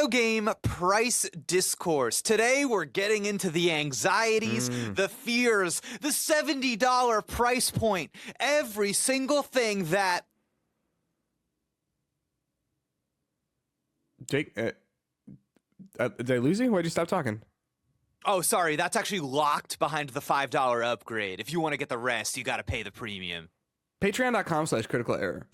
Video game price discourse. Today we're getting into the anxieties, the fears, the $70 price point, every single thing that... Jake, did I lose you? Why'd you stop talking? Oh, sorry, that's actually locked behind the $5 upgrade. If you want to get the rest, you gotta pay the premium. Patreon.com/criticalerror.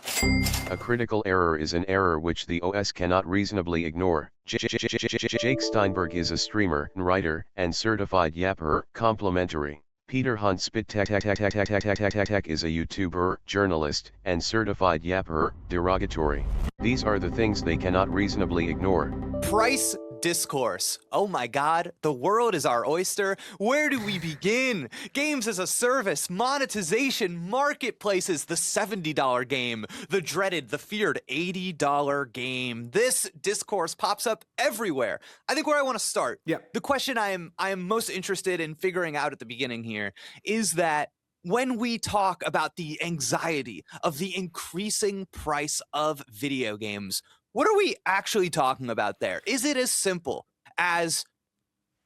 A critical error is an error which the OS cannot reasonably ignore. Jake Steinberg is a streamer, writer, and certified yapper. Complimentary. Peter Hunt Szpytek is a YouTuber, journalist, and certified yapper. Derogatory. These are the things they cannot reasonably ignore. Price discourse. Oh my god, the world is our oyster. Where do we begin? Games as a service, monetization, marketplaces, the $70 game, the dreaded, the feared $80 game. This discourse pops up everywhere. I think where I want to start, the question I am most interested in figuring out at the beginning here is that when we talk about the anxiety of the increasing price of video games, what are we actually talking about there? Is it as simple as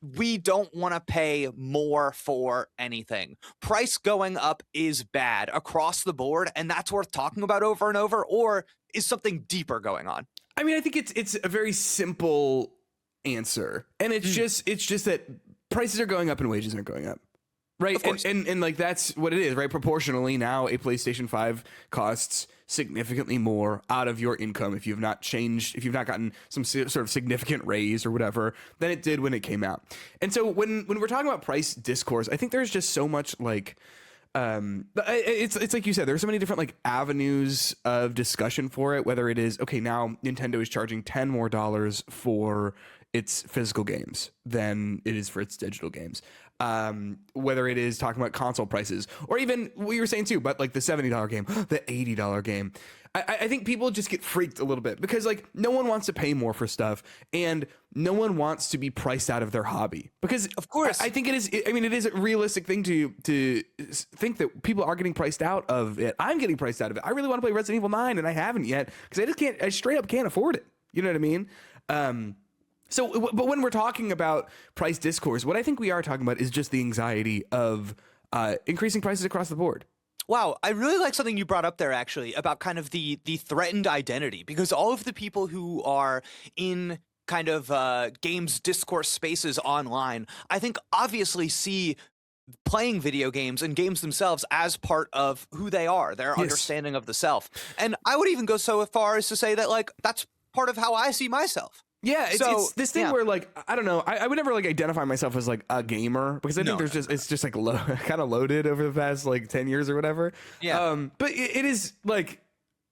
we don't want to pay more for anything? Price going up is bad across the board, and that's worth talking about over and over, or is something deeper going on? I mean, I think it's a very simple answer, and it's just that prices are going up and wages aren't going up. Right. And like that's what it is, right? Proportionally, now a PlayStation 5 costs significantly more out of your income if you've not gotten some sort of significant raise or whatever than it did when it came out. And so when we're talking about price discourse, I think there's just so much like it's like you said, there's so many different like avenues of discussion for it, whether it is, okay, now Nintendo is charging $10 more for its physical games than it is for its digital games. Whether it is talking about console prices or even what you were saying too, but like the $70 game, the $80 game. I think people just get freaked a little bit because like no one wants to pay more for stuff and no one wants to be priced out of their hobby because of course I think it is a realistic thing to think that people are getting priced out of it. I'm getting priced out of it. I really want to play Resident Evil 9 and I haven't yet because I straight up can't afford it. You know what I mean? So, but when we're talking about price discourse, what I think we are talking about is just the anxiety of increasing prices across the board. Wow, I really like something you brought up there, actually, about kind of the threatened identity, because all of the people who are in kind of games discourse spaces online, I think obviously see playing video games and games themselves as part of who they are, their understanding of the self. And I would even go so far as to say that, like, that's part of how I see myself. Yeah, it's this thing where like I don't know, I would never like identify myself as like a gamer because I think it's just like kind of loaded over the past like 10 years or whatever. Yeah. But it is like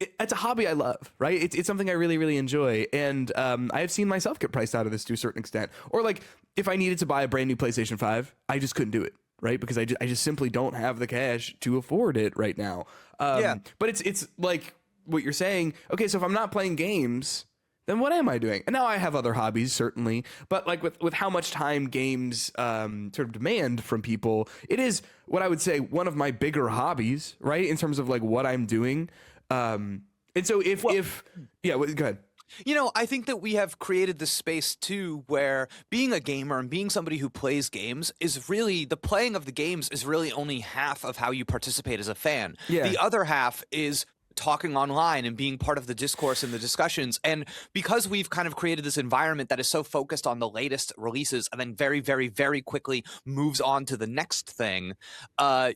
it's a hobby I love, right? It's something I really really enjoy, and I have seen myself get priced out of this to a certain extent. Or like if I needed to buy a brand new PlayStation 5, I just couldn't do it, right? Because I just simply don't have the cash to afford it right now. But it's like what you're saying. Okay, so if I'm not playing games, then what am I doing? And now I have other hobbies, certainly, but like with how much time games sort of demand from people, it is what I would say one of my bigger hobbies, right? In terms of like what I'm doing. And so go ahead. You know, I think that we have created this space too where being a gamer and being somebody who plays games is really, the playing of the games is really only half of how you participate as a fan. Yeah. The other half is talking online and being part of the discourse and the discussions. And because we've kind of created this environment that is so focused on the latest releases and then very, very, very quickly moves on to the next thing,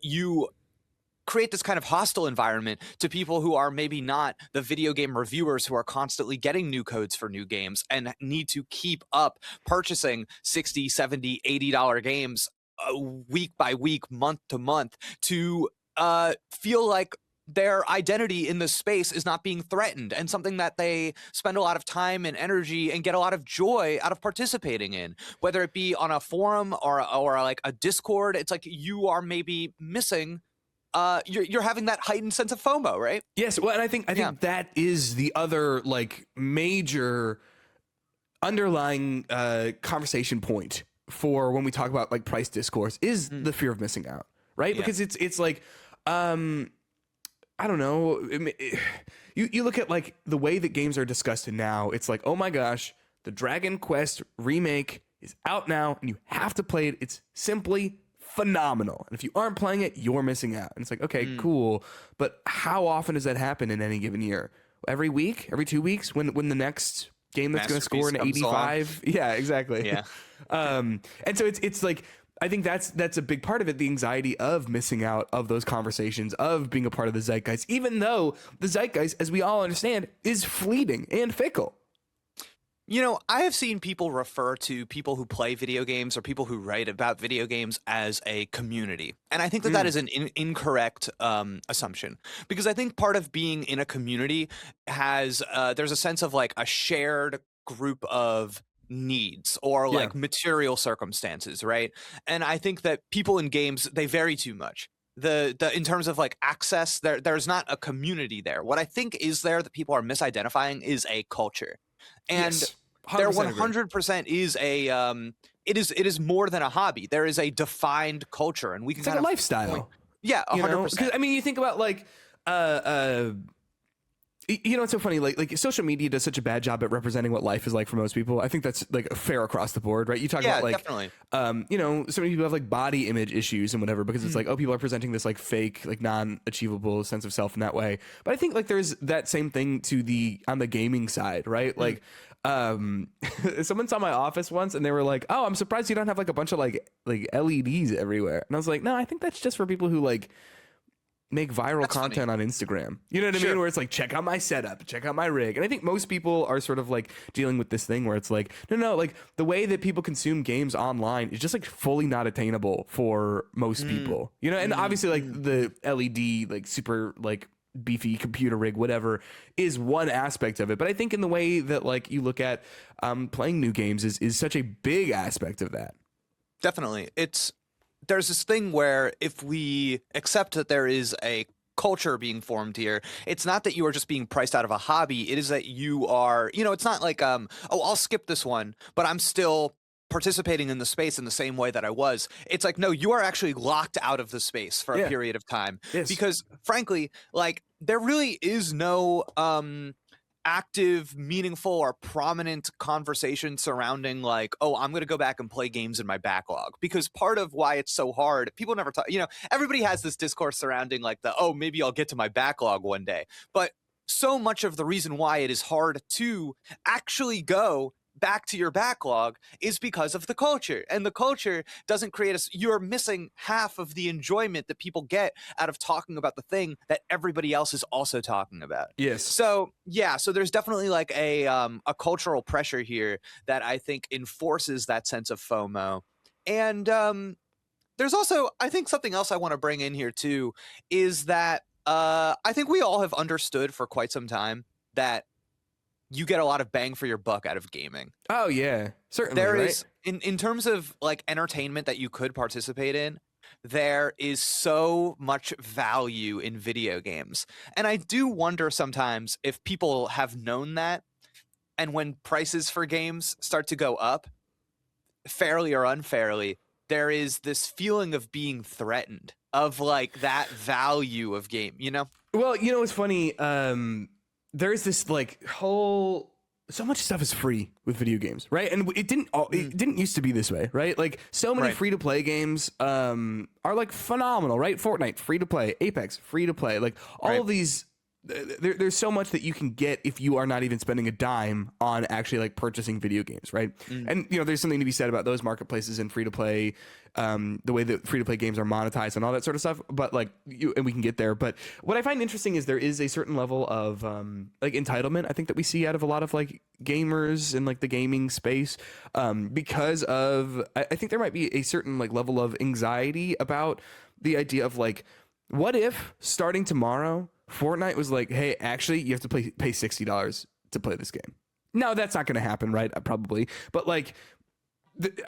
you create this kind of hostile environment to people who are maybe not the video game reviewers who are constantly getting new codes for new games and need to keep up purchasing $60, $70, $80 games week by week, month to month to feel like their identity in this space is not being threatened and something that they spend a lot of time and energy and get a lot of joy out of participating in, whether it be on a forum or like a Discord. It's like you are maybe missing, you're having that heightened sense of FOMO, right? Yes. Well, and I think that is the other like major underlying conversation point for when we talk about like price discourse is the fear of missing out, right? Yeah. Because it's like, I don't know. You look at like the way that games are discussed now. It's like, oh my gosh, The Dragon Quest remake is out now, and you have to play it. It's simply phenomenal. And if you aren't playing it, you're missing out. And it's like, okay, cool. But how often does that happen in any given year? Every week? Every 2 weeks? When the next game that's going to score an 85? Yeah, exactly. Yeah. And so it's like, I think that's a big part of it, the anxiety of missing out of those conversations, of being a part of the zeitgeist, even though the zeitgeist, as we all understand, is fleeting and fickle. You know, I have seen people refer to people who play video games or people who write about video games as a community. And I think that is an incorrect assumption, because I think part of being in a community has there's a sense of like a shared group of needs or like material circumstances, right? And I think that people in games, they vary too much. The in terms of like access, there's not a community there. What I think is there that people are misidentifying is a culture. And there 100% is a it is more than a hobby. There is a defined culture, and we can it's like a lifestyle. Yeah, 100%. I mean, you think about like you know, it's so funny. Like social media does such a bad job at representing what life is like for most people. I think that's like fair across the board, right? You talk about like, definitely. You know, so many people have like body image issues and whatever because it's like, oh, people are presenting this like fake, like non-achievable sense of self in that way. But I think like there's that same thing on the gaming side, right? Like, someone saw my office once and they were like, oh, I'm surprised you don't have like a bunch of like LEDs everywhere. And I was like, no, I think that's just for people who like make viral content on Instagram. You know what I mean? Where it's like, check out my setup, check out my rig. And I think most people are sort of like dealing with this thing where it's like, no, like the way that people consume games online is just like fully not attainable for most people, you know? And obviously like the LED, like super like beefy computer rig, whatever, is one aspect of it. But I think in the way that like you look at playing new games is such a big aspect of that. Definitely. There's this thing where if we accept that there is a culture being formed here, it's not that you are just being priced out of a hobby. It is that you are, you know, it's not like, oh, I'll skip this one, but I'm still participating in the space in the same way that I was. It's like, no, you are actually locked out of the space for a period of time. Yes. Because frankly, like there really is no active, meaningful, or prominent conversation surrounding like, oh, I'm going to go back and play games in my backlog. Because part of why it's so hard, people never talk, you know, everybody has this discourse surrounding like oh, maybe I'll get to my backlog one day. But so much of the reason why it is hard to actually go back to your backlog is because of the culture, and the culture doesn't create you're missing half of the enjoyment that people get out of talking about the thing that everybody else is also talking about. Yes. So there's definitely like a cultural pressure here that I think enforces that sense of FOMO. And there's also, I think something else I want to bring in here too is that I think we all have understood for quite some time that you get a lot of bang for your buck out of gaming. Oh yeah, certainly. There is in terms of like entertainment that you could participate in, there is so much value in video games. And I do wonder sometimes if people have known that, and when prices for games start to go up, fairly or unfairly, there is this feeling of being threatened of like that value of game, you know? Well, you know what's funny? There's this like whole so much stuff is free with video games, right? And it didn't used to be this way, right? Like so many free to play games are like phenomenal, right? Fortnite free to play, Apex free to play, like all of these. There's so much that you can get if you are not even spending a dime on actually like purchasing video games, right? And you know, there's something to be said about those marketplaces and free to play, the way that free to play games are monetized and all that sort of stuff. But like, and we can get there. But what I find interesting is there is a certain level of like entitlement, I think, that we see out of a lot of like gamers in like the gaming space, because of I think there might be a certain like level of anxiety about the idea of like, what if starting tomorrow Fortnite was like, hey, actually, you have to pay $60 to play this game. No, that's not going to happen, right? Probably. But like,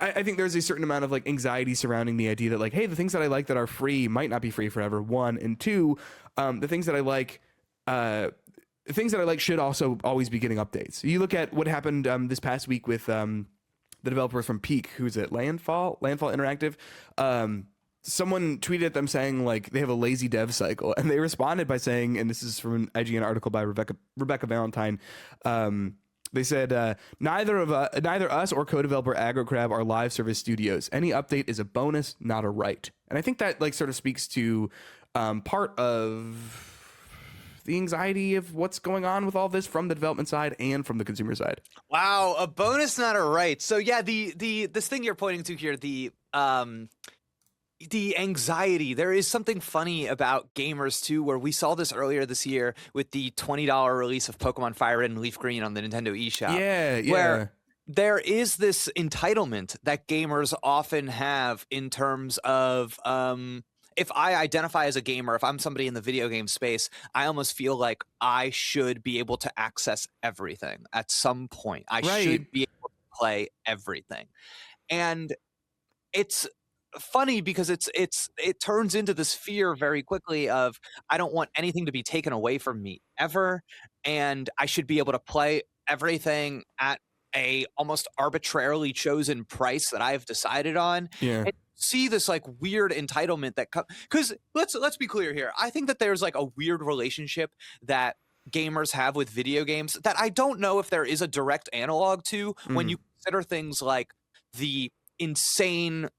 I think there's a certain amount of like anxiety surrounding the idea that like, hey, the things that I like that are free might not be free forever. One, and two, the things that I like, should also always be getting updates. You look at what happened this past week with the developers from Peak, who's at Landfall Interactive. Someone tweeted at them saying like they have a lazy dev cycle, and they responded by saying, and this is from an IGN article by Rebecca Valentine, They said neither us or co-developer AgroCrab are live service studios. Any update is a bonus, not a right. And I think that like sort of speaks to part of the anxiety of what's going on with all this from the development side and from the consumer side. Wow, a bonus, not a right. So yeah, this thing you're pointing to here, the anxiety. There is something funny about gamers too, where we saw this earlier this year with the $20 release of Pokemon Fire Red and Leaf Green on the Nintendo eShop. Yeah. Where there is this entitlement that gamers often have in terms of if I identify as a gamer, if I'm somebody in the video game space, I almost feel like I should be able to access everything at some point. I should be able to play everything. And it's funny because it turns into this fear very quickly of I don't want anything to be taken away from me ever, and I should be able to play everything at a almost arbitrarily chosen price that I've decided on. Yeah. And see this like weird entitlement that because let's be clear here. I think that there's like a weird relationship that gamers have with video games that I don't know if there is a direct analog to when you consider things like the insane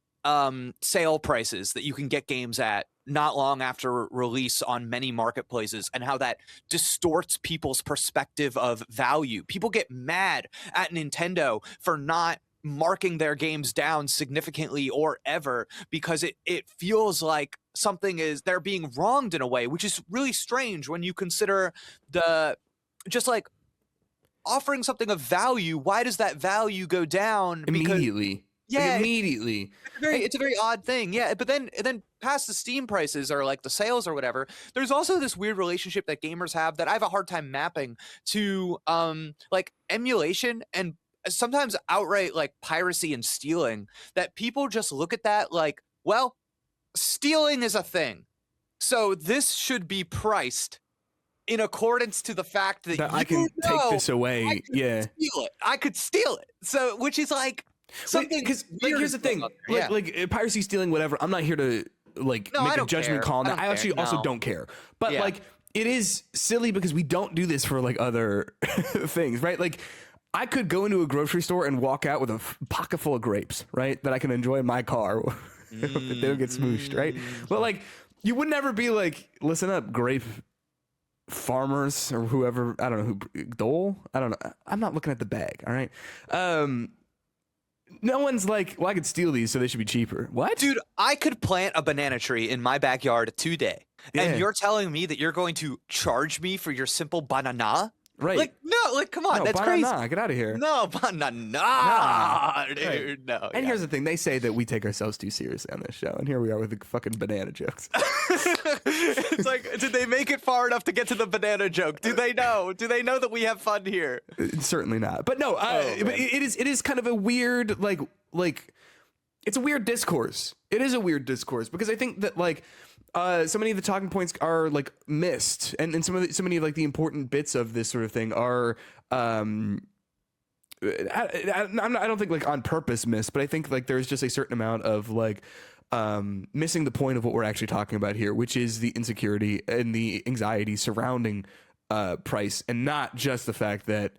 sale prices that you can get games at not long after release on many marketplaces, and how that distorts people's perspective of value. People get mad at Nintendo for not marking their games down significantly or ever because it feels like they're being wronged in a way, which is really strange when you consider just like offering something of value. Why does that value go down immediately? Yeah, immediately. It's a very odd thing. Yeah, but then past the Steam prices or like the sales or whatever, there's also this weird relationship that gamers have that I have a hard time mapping to like emulation and sometimes outright like piracy and stealing, that people just look at that like, well, stealing is a thing, so this should be priced in accordance to the fact that I can take this away. I could steal it. So which is like something, because like, here's the thing, like piracy, stealing, whatever. I'm not here to like make a judgment call on that. I actually also don't care, but like it is silly because we don't do this for like other things, right? Like I could go into a grocery store and walk out with a pocket full of grapes, right? That I can enjoy in my car. They don't get smooshed, right? But like, you would never be like, listen up, grape farmers or whoever. I don't know who, Dole. I don't know. I'm not looking at the bag. All right. No one's like, well, I could steal these, so they should be cheaper. What? Dude, I could plant a banana tree in my backyard today, and you're telling me that you're going to charge me for your simple banana? Right. Like, no, like, come on, that's crazy. Get out of here. No, banana, dude, right. No. And here's the thing, they say that we take ourselves too seriously on this show, and here we are with the fucking banana jokes. It's like, did they make it far enough to get to the banana joke? Do they know? Do they know that we have fun here? Certainly not. But no, it is kind of a weird, like, it's a weird discourse. It is a weird discourse because I think that like, so many of the talking points are like missed, and so many of like the important bits of this sort of thing are I don't think like on purpose missed, but I think like there's just a certain amount of like missing the point of what we're actually talking about here, which is the insecurity and the anxiety surrounding price, and not just the fact that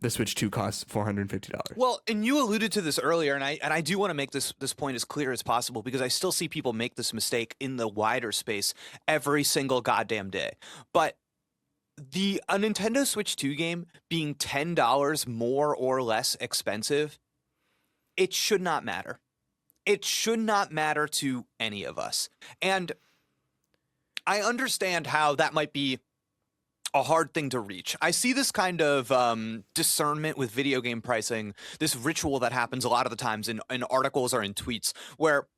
the Switch 2 costs $450. Well, and you alluded to this earlier, and I do want to make this point as clear as possible because I still see people make this mistake in the wider space every single goddamn day. But a Nintendo Switch 2 game being $10 more or less expensive, it should not matter. It should not matter to any of us. And I understand how that might be a hard thing to reach. I see this kind of discernment with video game pricing, this ritual that happens a lot of the times in articles or in tweets, where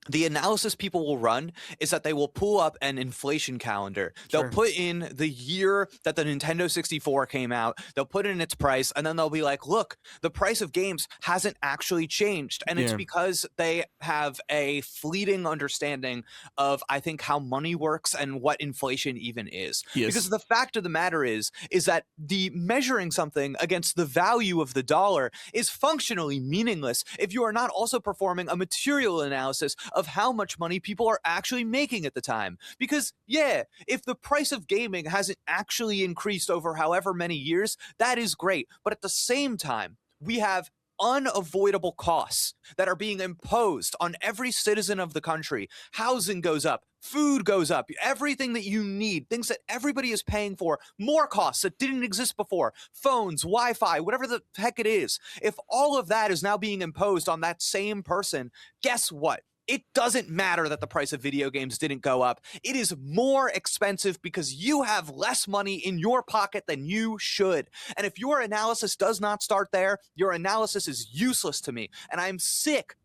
the analysis people will run is that they will pull up an inflation calendar. They'll put in the year that the Nintendo 64 came out. They'll put in its price, and then they'll be like, look, the price of games hasn't actually changed. And it's because they have a fleeting understanding of, I think, how money works and what inflation even is. Yes. Because the fact of the matter is that the measuring something against the value of the dollar is functionally meaningless if you are not also performing a material analysis of how much money people are actually making at the time. Because, yeah, if the price of gaming hasn't actually increased over however many years, that is great. But at the same time, we have unavoidable costs that are being imposed on every citizen of the country. Housing goes up, food goes up, everything that you need, things that everybody is paying for, more costs that didn't exist before, phones, Wi-Fi, whatever the heck it is. If all of that is now being imposed on that same person, guess what? It doesn't matter that the price of video games didn't go up. It is more expensive because you have less money in your pocket than you should. And if your analysis does not start there, your analysis is useless to me. And I am sick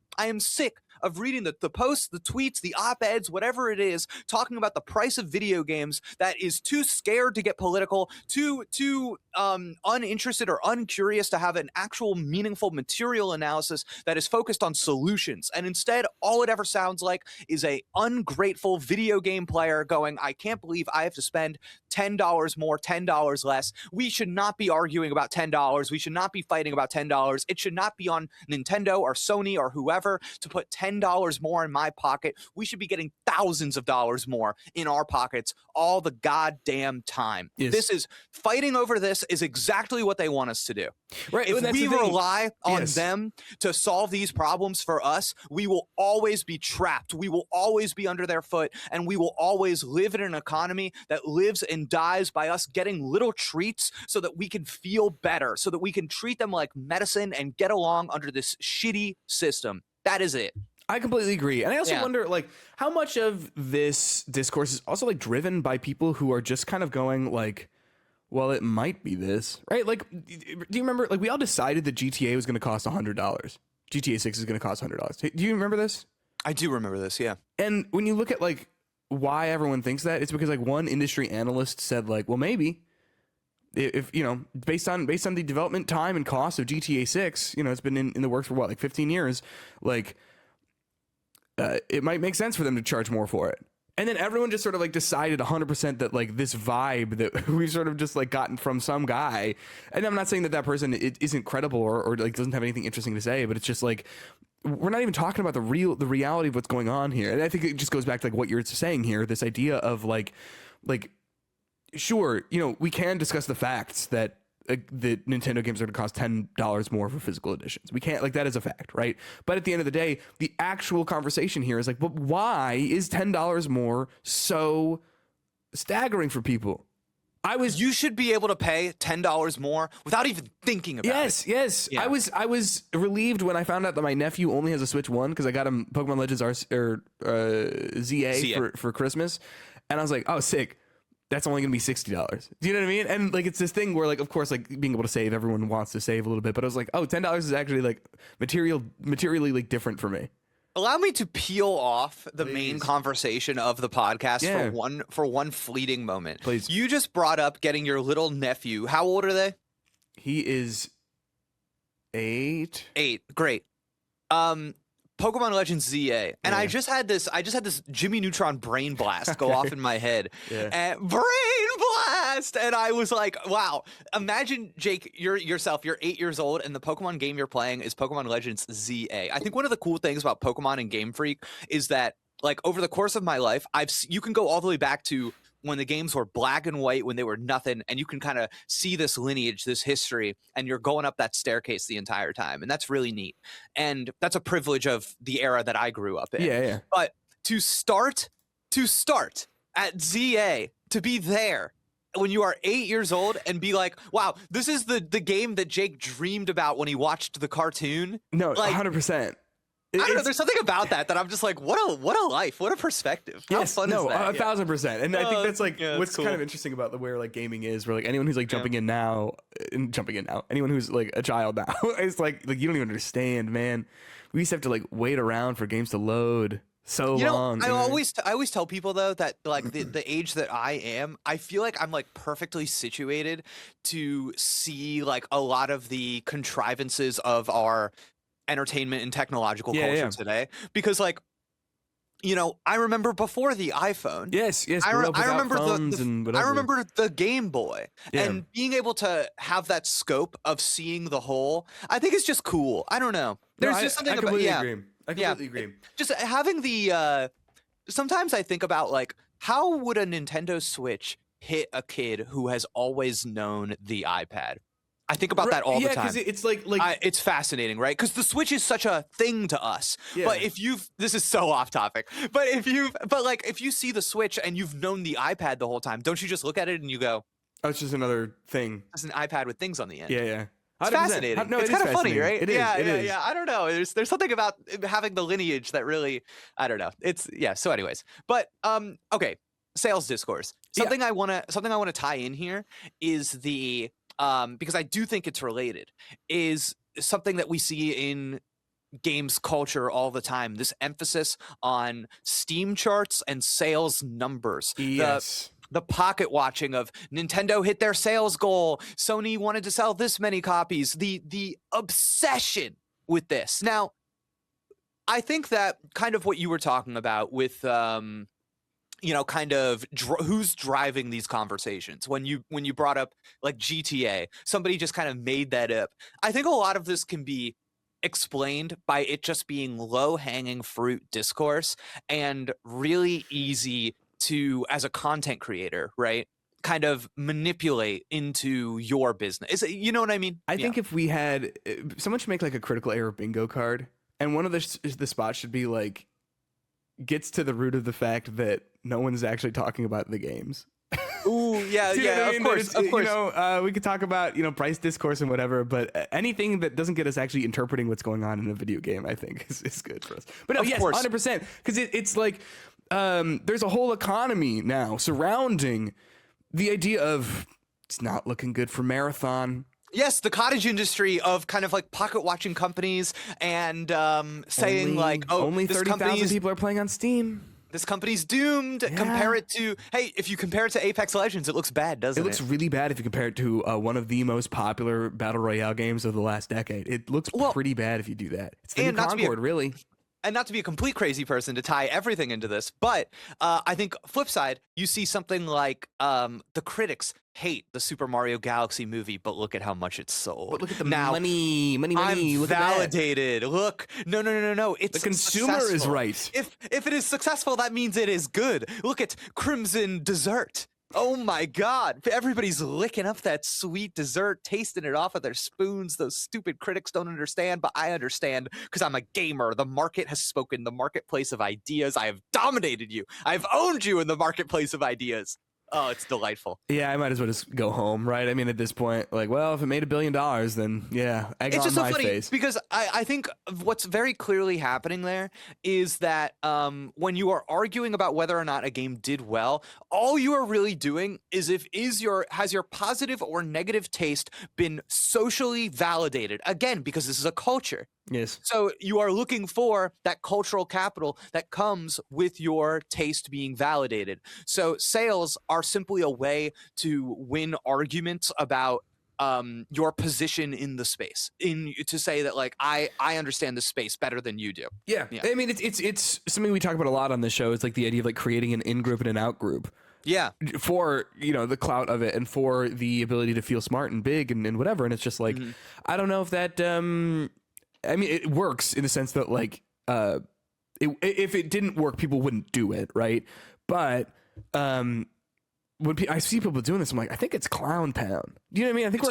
of reading the posts, the tweets, the op-eds, whatever it is, talking about the price of video games that is too scared to get political, too uninterested or uncurious to have an actual meaningful material analysis that is focused on solutions. And instead, all it ever sounds like is a ungrateful video game player going, I can't believe I have to spend $10 more, $10 less. We should not be arguing about $10. We should not be fighting about $10. It should not be on Nintendo or Sony or whoever to put $10 more in my pocket. We should be getting thousands of dollars more in our pockets all the goddamn time. Yes. This is fighting over this is exactly what they want us to do. Right. If we rely on them to solve these problems for us, we will always be trapped. We will always be under their foot, and we will always live in an economy that lives and dies by us getting little treats so that we can feel better, so that we can treat them like medicine and get along under this shitty system. That is it. I completely agree. And I also wonder, like, how much of this discourse is also, like, driven by people who are just kind of going, like, well, it might be this, right? Like, do you remember, like, we all decided that GTA was going to cost $100. GTA 6 is going to cost $100. Do you remember this? I do remember this, yeah. And when you look at, like, why everyone thinks that, it's because, like, one industry analyst said, like, well, maybe if, you know, based on the development time and cost of GTA 6, you know, it's been in the works for what, like 15 years, like, it might make sense for them to charge more for it. And then everyone just sort of like decided 100% that like this vibe that we've sort of just like gotten from some guy. And I'm not saying that that person isn't credible or like doesn't have anything interesting to say, but it's just like, we're not even talking about the reality of what's going on here. And I think it just goes back to like what you're saying here, this idea of like, sure, you know, we can discuss the facts that the Nintendo games are going to cost $10 more for physical editions. We can't, like, that is a fact, right? But at the end of the day, the actual conversation here is like, but why is $10 more so staggering for people? You should be able to pay $10 more without even thinking about it. Yes. Yeah. I was relieved when I found out that my nephew only has a Switch 1 because I got him Pokemon Legends ZA. For Christmas. And I was like, oh, sick. That's only going to be $60. Do you know what I mean? And like, it's this thing where like, of course, like being able to save, everyone wants to save a little bit, but I was like, oh, $10 is actually like materially like different for me. Allow me to peel off the main conversation of the podcast for one fleeting moment. Please. You just brought up getting your little nephew. How old are they? He is 8. 8. Great. Pokemon Legends ZA, and I just had this Jimmy Neutron brain blast go off in my head. Brain blast, and I was like, wow. Imagine, Jake, you're 8 years old, and the Pokemon game you're playing is Pokemon Legends ZA. I think one of the cool things about Pokemon and Game Freak is that, like, over the course of my life, you can go all the way back to when the games were black and white, when they were nothing, and you can kind of see this lineage, this history, and you're going up that staircase the entire time. And that's really neat. And that's a privilege of the era that I grew up in. Yeah. But to start at ZA, to be there when you are 8 years old and be like, wow, this is the game that Jake dreamed about when he watched the cartoon. No, like, 100%. I don't know. There's something about that I'm just like, what a life, what a perspective. How fun is that? 1,000%. And I think that's like what's cool. Kind of interesting about the way like gaming is, where like anyone who's like jumping in now, anyone who's like a child now, it's like you don't even understand, man. We used to have to like wait around for games to load so long. I always tell people though that like the age that I am, I feel like I'm like perfectly situated to see like a lot of the contrivances of our entertainment and technological culture today, because like, you know, I remember before the iPhone. Yes. I remember I remember the Game Boy, and being able to have that scope of seeing the whole. I think it's just cool. I don't know. There's just something I completely agree. I completely agree. Just having the sometimes I think about like how would a Nintendo Switch hit a kid who has always known the iPad? I think about that all the time. Yeah, because it's like it's fascinating, right? Because the Switch is such a thing to us. Yeah. But this is so off topic. But if you see the Switch and you've known the iPad the whole time, don't you just look at it and you go, "Oh, it's just another thing." It's an iPad with things on the end. Yeah. It's 100%. fascinating. No, it's kind of funny, right? It is. Yeah. I don't know. There's something about having the lineage that really, I don't know. So anyways, but okay, sales discourse. Something I want to tie in here is the because I do think it's related, is something that we see in games culture all the time. This emphasis on Steam charts and sales numbers. Yes. The pocket watching of Nintendo hit their sales goal. Sony wanted to sell this many copies. The obsession with this. Now, I think that kind of what you were talking about with kind of who's driving these conversations. When you brought up like GTA, somebody just kind of made that up. I think a lot of this can be explained by it just being low-hanging fruit discourse and really easy to, as a content creator, right, kind of manipulate into your business. You know what I mean? I think if we had someone should make like a critical error bingo card, and one of the spots should be like gets to the root of the fact that no one's actually talking about the games. Ooh, yeah, of course. You know, we could talk about, price discourse and whatever, but anything that doesn't get us actually interpreting what's going on in a video game, I think is good for us. But no, yes, 100%, because it's like there's a whole economy now surrounding the idea of it's not looking good for Marathon. Yes, the cottage industry of kind of like pocket watching companies and saying only 30,000 people are playing on Steam. This company's doomed. Yeah. If you compare it to Apex Legends, it looks bad, doesn't it? It looks really bad if you compare it to one of the most popular Battle Royale games of the last decade. It looks pretty bad if you do that. It's the new Concord, really. And not to be a complete crazy person to tie everything into this, but I think flip side, you see something like the critics hate the Super Mario Galaxy movie, but look at how much it's sold. But look at the money. I'm look validated. Look, no. It's the consumer successful. Is right. If it is successful, that means it is good. Look at Crimson Dessert. Oh my God. Everybody's licking up that sweet dessert, tasting it off of their spoons. Those stupid critics don't understand, but I understand because I'm a gamer. The market has spoken. The marketplace of ideas. I have dominated you. I've owned you in the marketplace of ideas. Oh, it's delightful. Yeah, I might as well just go home, right? I mean, at this point, like, well, if it made $1 billion, then yeah, egg it's on just my so funny face. Because I think what's very clearly happening there is that when you are arguing about whether or not a game did well, all you are really doing is has your positive or negative taste been socially validated? Again, because this is a culture. Yes. So you are looking for that cultural capital that comes with your taste being validated. So sales are simply a way to win arguments about your position in the space, to say that like I understand the space better than you do. Yeah. I mean, it's something we talk about a lot on this show. It's like the idea of like creating an in-group and an out-group. Yeah. For, the clout of it and for the ability to feel smart and big and whatever. And it's just like, I don't know if that, I mean, it works in the sense that like, if it didn't work, people wouldn't do it. Right. But, when I see people doing this, I'm like, I think it's Clown Pound. Do you know what I mean? I think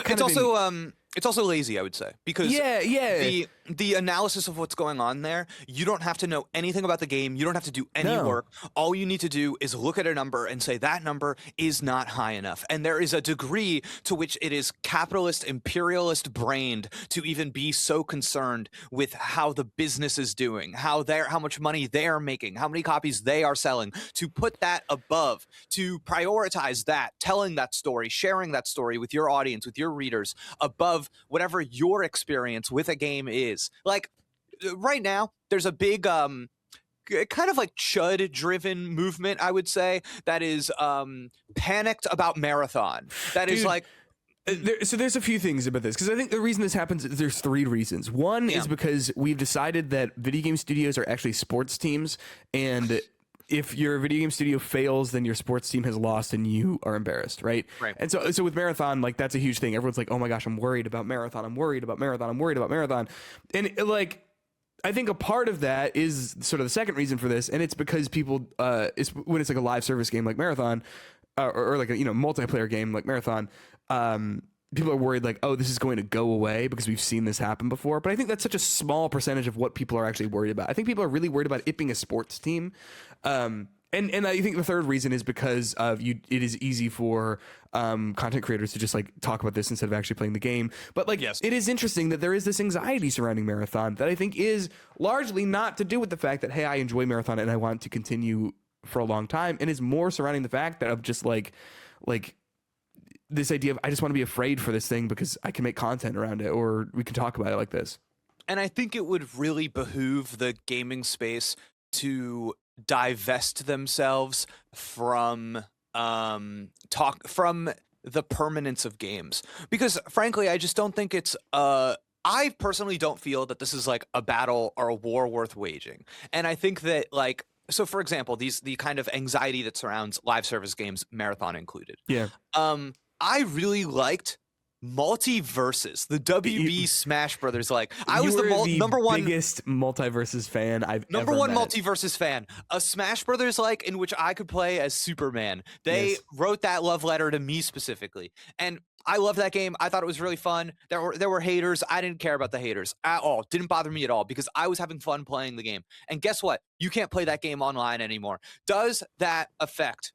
it's also lazy, I would say, because the analysis of what's going on there, you don't have to know anything about the game. You don't have to do any work. All you need to do is look at a number and say that number is not high enough. And there is a degree to which it is capitalist, imperialist brained to even be so concerned with how the business is doing, how much money they're making, how many copies they are selling, to put that above, to prioritize that, telling that story, sharing that story with your audience, with your readers, above whatever your experience with a game is. Like right now, there's a big kind of like chud driven movement, I would say, that is panicked about Marathon. That is like so there's a few things about this, because I think the reason this happens is there's 3 reasons. One is because we've decided that video game studios are actually sports teams, and if your video game studio fails, then your sports team has lost and you are embarrassed, right? Right. And so with Marathon, like, that's a huge thing. Everyone's like, oh my gosh, I'm worried about Marathon. I'm worried about Marathon. I'm worried about Marathon. And like, I think a part of that is sort of the second reason for this, and it's because people, it's when it's like a live service game like Marathon, or like a multiplayer game like Marathon. People are worried like, oh, this is going to go away because we've seen this happen before. But I think that's such a small percentage of what people are actually worried about. I think people are really worried about it being a sports team. And I think the third reason is because of it is easy for content creators to just like talk about this instead of actually playing the game. But like, It is interesting that there is this anxiety surrounding Marathon that I think is largely not to do with the fact that, hey, I enjoy Marathon and I want to continue for a long time, and is more surrounding the fact that of just like this idea of I just want to be afraid for this thing because I can make content around it, or we can talk about it like this. And I think it would really behoove the gaming space to divest themselves from the permanence of games, because frankly, I just don't think it's I personally don't feel that this is like a battle or a war worth waging. And I think that like, so for example, the kind of anxiety that surrounds live service games, Marathon included. Yeah. I really liked Multiverses, the WB Smash Brothers. Like, I was the number one biggest Multiverses fan I've number ever one met. Multiverses fan. A Smash Brothers like in which I could play as Superman. They wrote that love letter to me specifically, and I love that game. I thought it was really fun. There were haters. I didn't care about the haters at all. Didn't bother me at all because I was having fun playing the game. And guess what? You can't play that game online anymore. Does that affect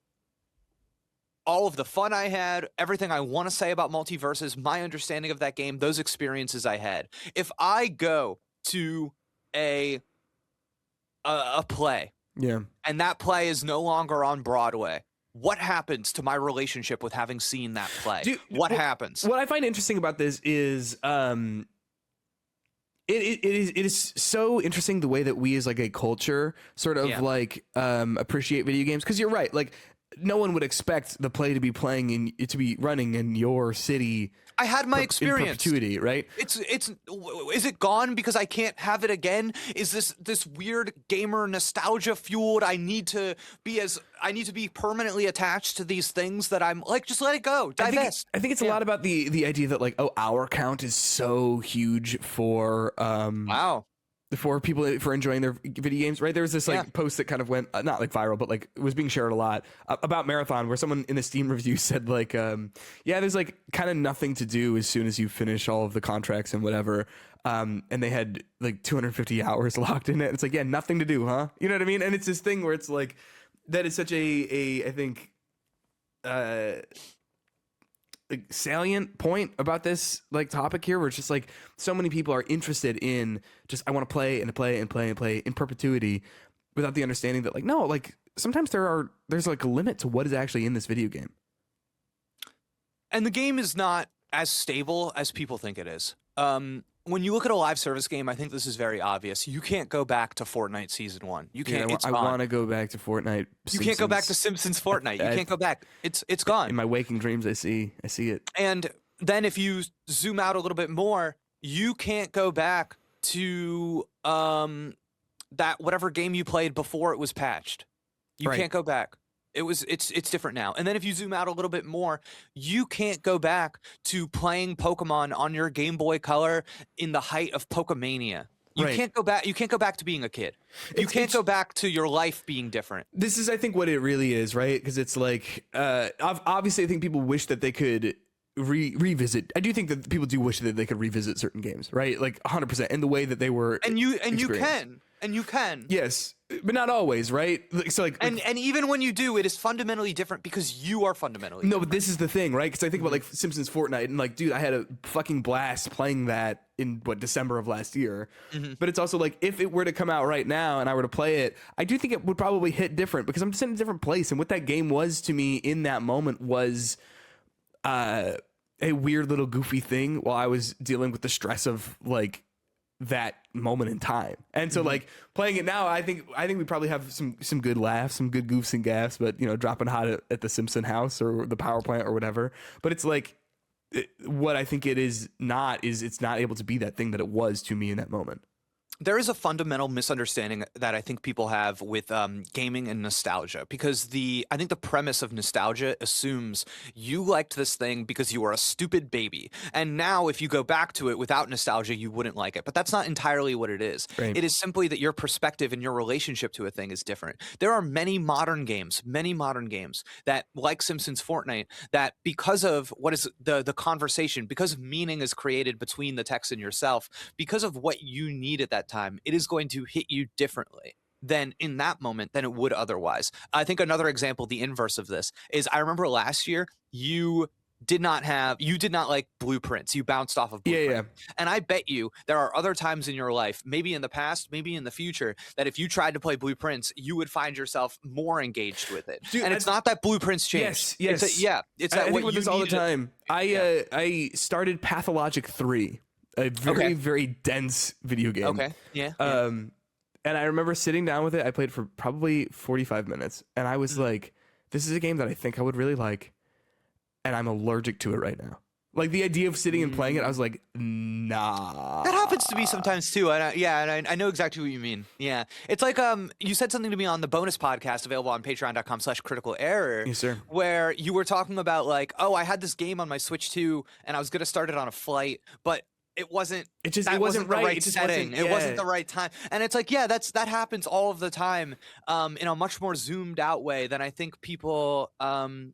all of the fun I had, everything I want to say about Multiverses, my understanding of that game, those experiences I had? If I go to a play, and that play is no longer on Broadway, what happens to my relationship with having seen that play? What happens? What I find interesting about this is it is so interesting the way that we as like a culture sort of like appreciate video games, because you're right, like no one would expect the play to be running in your city. I had my experience in perpetuity, right? Is it gone because I can't have it again? Is this weird gamer nostalgia fueled? I need to be permanently attached to these things that I'm like, just let it go. Divest. I think it's a lot about the idea that like, oh, our count is so huge for for people for enjoying their video games, right? There was this like post that kind of went not like viral, but like it was being shared a lot about Marathon, where someone in the Steam review said like, there's like kind of nothing to do as soon as you finish all of the contracts and whatever. And they had like 250 hours locked in it. It's like, nothing to do, huh? You know what I mean? And it's this thing where it's like, that is such a I think, like salient point about this like topic here, where it's just like so many people are interested in just, I want to play and play and play and play in perpetuity, without the understanding that like, no, like sometimes there's like a limit to what is actually in this video game. And the game is not as stable as people think it is. When you look at a live service game, I think this is very obvious. You can't go back to Fortnite Season 1. You can't. I want to go back to Fortnite. You can't go back to Simpsons Fortnite. You can't go back. It's gone. In my waking dreams, I see it. And then if you zoom out a little bit more, you can't go back to that whatever game you played before it was patched. You can't go back. It's different now. And then if you zoom out a little bit more, you can't go back to playing Pokemon on your Game Boy Color in the height of Pokemania. You can't go back. You can't go back to being a kid. You can't go back to your life being different. This is, I think, what it really is, right? Because it's like, obviously, I think people wish that they could revisit. I do think that people do wish that they could revisit certain games, right? Like 100%, in the way that they were. And you can. Yes, but not always, right? So like, and even when you do, it is fundamentally different because you are fundamentally different. But this is the thing, right? Because I think about like Simpsons Fortnite, and like, dude, I had a fucking blast playing that in December of last year. But it's also like, if it were to come out right now and I were to play it, I do think it would probably hit different, because I'm just in a different place. And what that game was to me in that moment was a weird little goofy thing while I was dealing with the stress of like that moment in time. And so like playing it now, I think we probably have some good laughs, some good goofs and gaffs, but dropping hot at the Simpson house or the power plant or whatever. But it's like, what I think it is not, is it's not able to be that thing that it was to me in that moment. there is a fundamental misunderstanding that I think people have with gaming and nostalgia, because I think the premise of nostalgia assumes you liked this thing because you were a stupid baby, and now if you go back to it without nostalgia, you wouldn't like it. But that's not entirely what it is. Right. It is simply that your perspective and your relationship to a thing is different. There are many modern games that, like Simpsons Fortnite, that because of what is the conversation, because meaning is created between the text and yourself, because of what you need at that time, it is going to hit you differently than in that moment than it would otherwise. I think another example, the inverse of this, is I remember last year you did not like Blueprints. You bounced off of Blueprint. Yeah. And I bet you there are other times in your life, maybe in the past, maybe in the future, that if you tried to play Blueprints, you would find yourself more engaged with it. Dude, and it's not that Blueprints changed. Yes. It's that I what think with you this all the needed. time. I started Pathologic 3, a very, very dense video game. Okay. Yeah. And I remember sitting down with it. I played for probably 45 minutes, and I was like, this is a game that I think I would really like, and I'm allergic to it right now. Like, the idea of sitting and playing it, I was like, nah. That happens to me sometimes too. And I know exactly what you mean. Yeah. It's like you said something to me on the bonus podcast available on patreon.com/criticalerror. Yes, sir. Where you were talking about like, oh, I had this game on my Switch 2 and I was going to start it on a flight, but it wasn't wasn't the right. right It just setting. wasn't- It yeah. wasn't the right time. And it's like, yeah, that happens all of the time in a much more zoomed out way than I think people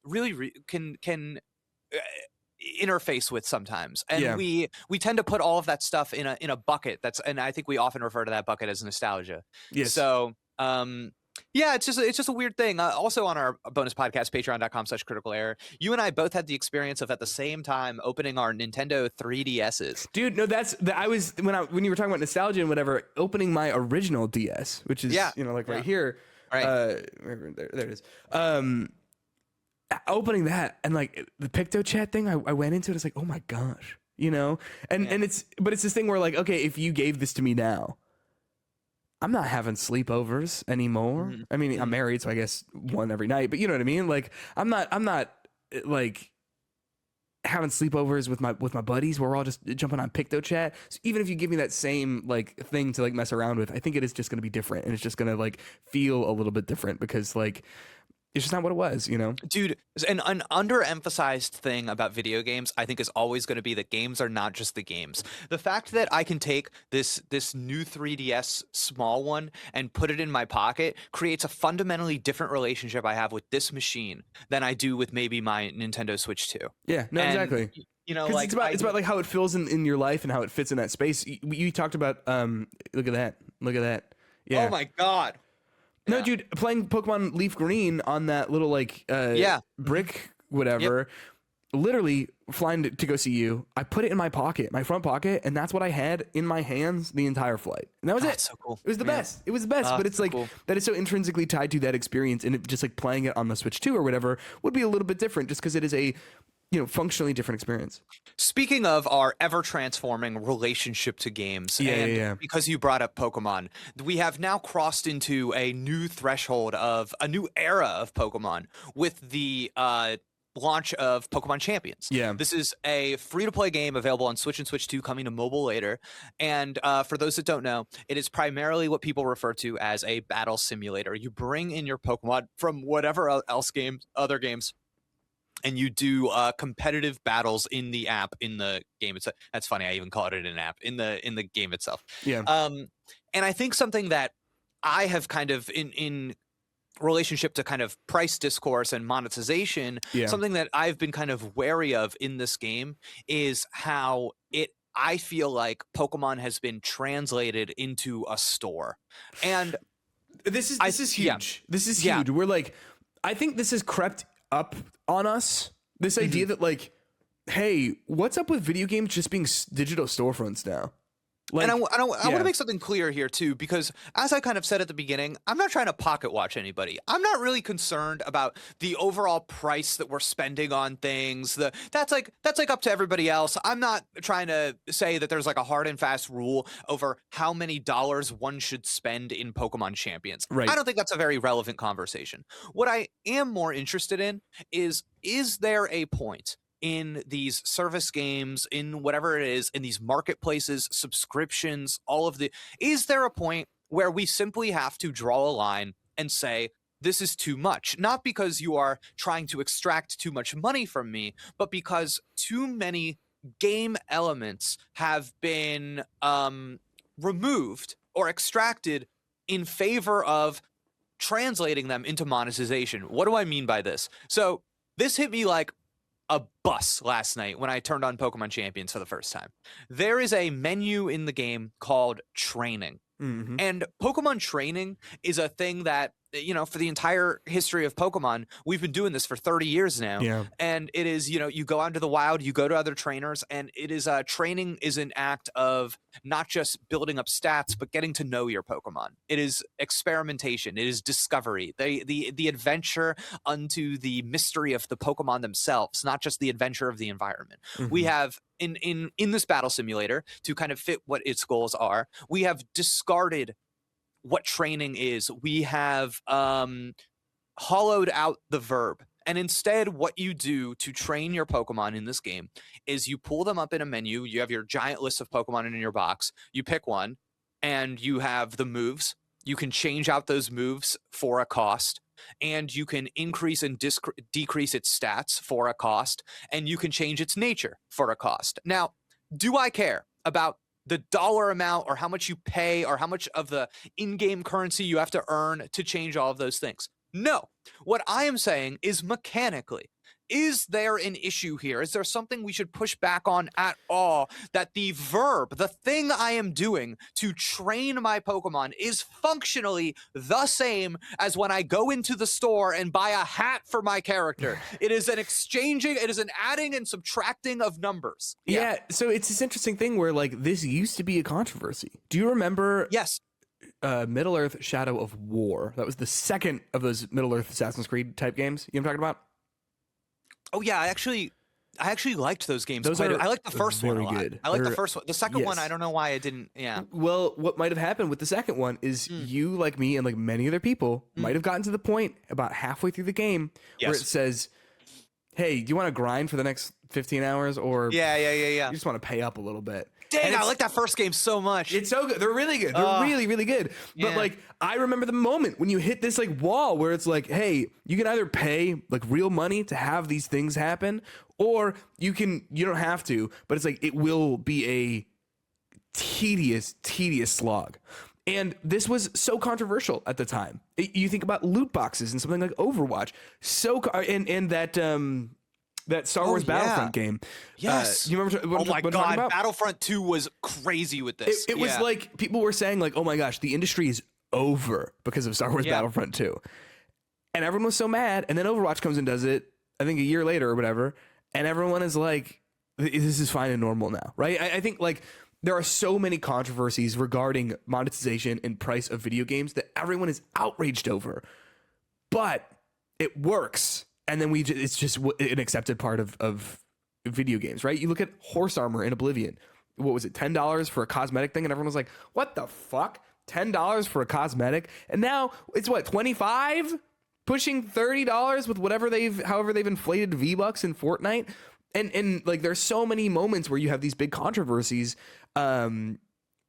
really can interface with sometimes. And we tend to put all of that stuff in a bucket and I think we often refer to that bucket as nostalgia. Yes. So yeah, it's just a weird thing. Also on our bonus podcast, patreon.com/criticalerror, you and I both had the experience of at the same time opening our Nintendo 3DSs. Dude, no, I was when you were talking about nostalgia and whatever, opening my original DS, which is right here. Right. There it is. Opening that and like the PictoChat thing, I went into it. It's like, oh my gosh, and it's this thing where like, okay, if you gave this to me now, I'm not having sleepovers anymore. Mm-hmm. I mean, I'm married, so I guess one every night, but you know what I mean? Like, I'm not like having sleepovers with my buddies where we're all just jumping on PictoChat. So even if you give me that same like thing to like mess around with, I think it is just going to be different, and it's just going to like feel a little bit different because like it's just not what it was, Dude, an underemphasized thing about video games, I think, is always going to be that games are not just the games. The fact that I can take this new 3DS small one and put it in my pocket creates a fundamentally different relationship I have with this machine than I do with maybe my Nintendo Switch 2. Yeah, no, exactly. Like it's about like how it feels in your life and how it fits in that space. You talked about look at that. Yeah. Oh my God. No, dude, playing Pokemon Leaf Green on that little like brick whatever, literally flying to go see you. I put it in my pocket, my front pocket, and that's what I had in my hands the entire flight. And that was it. That's so cool. It was the best. It was the best. But it's like cool. That is so intrinsically tied to that experience, and it just like playing it on the Switch 2 or whatever would be a little bit different, just because it is a functionally different experience. Speaking of our ever-transforming relationship to games, because you brought up Pokemon, we have now crossed into a new threshold of a new era of Pokemon with the launch of Pokemon Champions. Yeah. This is a free-to-play game available on Switch and Switch 2, coming to mobile later. And for those that don't know, it is primarily what people refer to as a battle simulator. You bring in your Pokemon from whatever other games, and you do competitive battles in the app, in the game itself. That's funny. I even called it an app in the game itself. Yeah. And I think something that I have kind of in relationship to kind of price discourse and monetization, something that I've been kind of wary of in this game is how I feel like Pokemon has been translated into a store. And this is huge. Yeah. This is huge. We're like, I think this has crept up on us, this idea that like, hey, what's up with video games just being digital storefronts now? Like, and I want to make something clear here too, because as I kind of said at the beginning, I'm not trying to pocket watch anybody. I'm not really concerned about the overall price that we're spending on things. That's like up to everybody else. I'm not trying to say that there's like a hard and fast rule over how many dollars one should spend in Pokemon Champions. Right. I don't think that's a very relevant conversation. What I am more interested in is there a point in these service games, in whatever it is, in these marketplaces, subscriptions, is there a point where we simply have to draw a line and say, this is too much? Not because you are trying to extract too much money from me, but because too many game elements have been removed or extracted in favor of translating them into monetization. What do I mean by this? So this hit me like a bus last night when I turned on Pokemon Champions for the first time. There is a menu in the game called Training. Mm-hmm. And Pokemon Training is a thing that, you know, for the entire history of Pokemon, we've been doing this for 30 years now. Yeah. And it is, you know, you go out into the wild, you go to other trainers, and it is training is an act of not just building up stats, but getting to know your Pokemon. It is experimentation. It is discovery. The adventure unto the mystery of the Pokemon themselves, not just the adventure of the environment. Mm-hmm. We have in this battle simulator, to kind of fit what its goals are, we have discarded what training is. We have hollowed out the verb. And instead, what you do to train your Pokemon in this game is you pull them up in a menu. You have your giant list of Pokemon in your box. You pick one, and you have the moves. You can change out those moves for a cost, and you can increase and decrease its stats for a cost, and you can change its nature for a cost. Now, do I care about the dollar amount or how much you pay or how much of the in-game currency you have to earn to change all of those things? No. What I am saying is mechanically, is there an issue here? Is there something we should push back on at all, that the verb, the thing I am doing to train my Pokemon, is functionally the same as when I go into the store and buy a hat for my character? It is an exchanging, it is an adding and subtracting of numbers. Yeah, so it's this interesting thing where, like, this used to be a controversy. Do you remember? Yes. Middle-earth Shadow of War. That was the second of those Middle-earth Assassin's Creed type games. You know what I'm talking about? Oh yeah, I actually liked those games. I liked the first one a lot. Good. I liked the first one. The second one, I don't know why I didn't. Yeah. Well, what might have happened with the second one is you, like me, and like many other people, might have gotten to the point about halfway through the game where it says, "Hey, do you want to grind for the next 15 hours, or you just want to pay up a little bit?" Dang, I like that first game so much. It's so good. They're really good. They're really, really good. But like, I remember the moment when you hit this like wall where it's like, hey, you can either pay like real money to have these things happen, or you don't have to, but it's like, it will be a tedious slog. And this was so controversial at the time. You think about loot boxes and something like Overwatch. That Star Wars Battlefront game. Yes. You remember what my I'm God, talking about? Battlefront 2 was crazy with this. It was like, people were saying like, oh my gosh, the industry is over because of Star Wars Battlefront 2. And everyone was so mad. And then Overwatch comes and does it, I think a year later or whatever. And everyone is like, this is fine and normal now, right? I think like there are so many controversies regarding monetization and price of video games that everyone is outraged over. But it works. And then it's just an accepted part of video games, right? You look at horse armor in Oblivion. What was it, $10 for a cosmetic thing? And everyone was like, what the fuck? $10 for a cosmetic? And now it's what, $25? Pushing $30 with however they've inflated V-Bucks in Fortnite. And like, there's so many moments where you have these big controversies.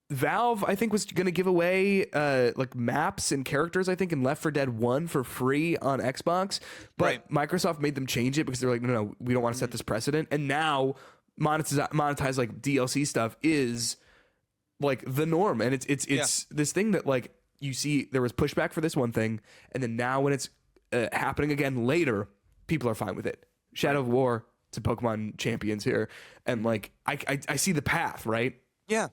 Valve, I think, was going to give away like maps and characters, I think, in Left 4 Dead 1 for free on Xbox. But Microsoft made them change it because they're like, no, we don't want to set this precedent. And now monetize like DLC stuff is like the norm. And it's this thing that like you see there was pushback for this one thing. And then now when it's happening again later, people are fine with it. Shadow of War to Pokemon Champions here. And like, I see the path, right? Yeah.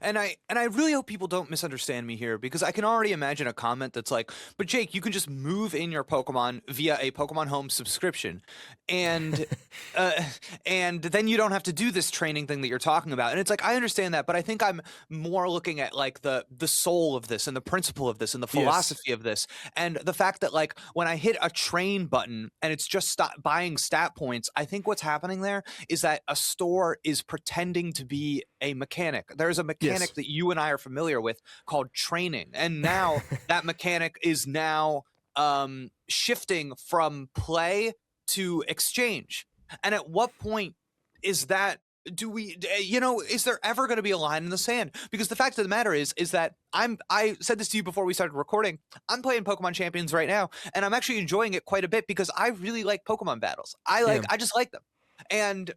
And I really hope people don't misunderstand me here, because I can already imagine a comment that's like, but Jake, you can just move in your Pokemon via a Pokemon Home subscription, and then you don't have to do this training thing that you're talking about. And it's like, I understand that, but I think I'm more looking at like the soul of this and the principle of this and the philosophy of this, and the fact that like when I hit a train button and it's just buying stat points, I think what's happening there is that a store is pretending to be a mechanic. There's a mechanic that you and I are familiar with called training, and now that mechanic is now shifting from play to exchange. And at what point is that, is there ever going to be a line in the sand? Because the fact of the matter is that I said this to you before we started recording. I'm playing Pokemon Champions right now, and I'm actually enjoying it quite a bit because I really like Pokemon battles. I just like them. And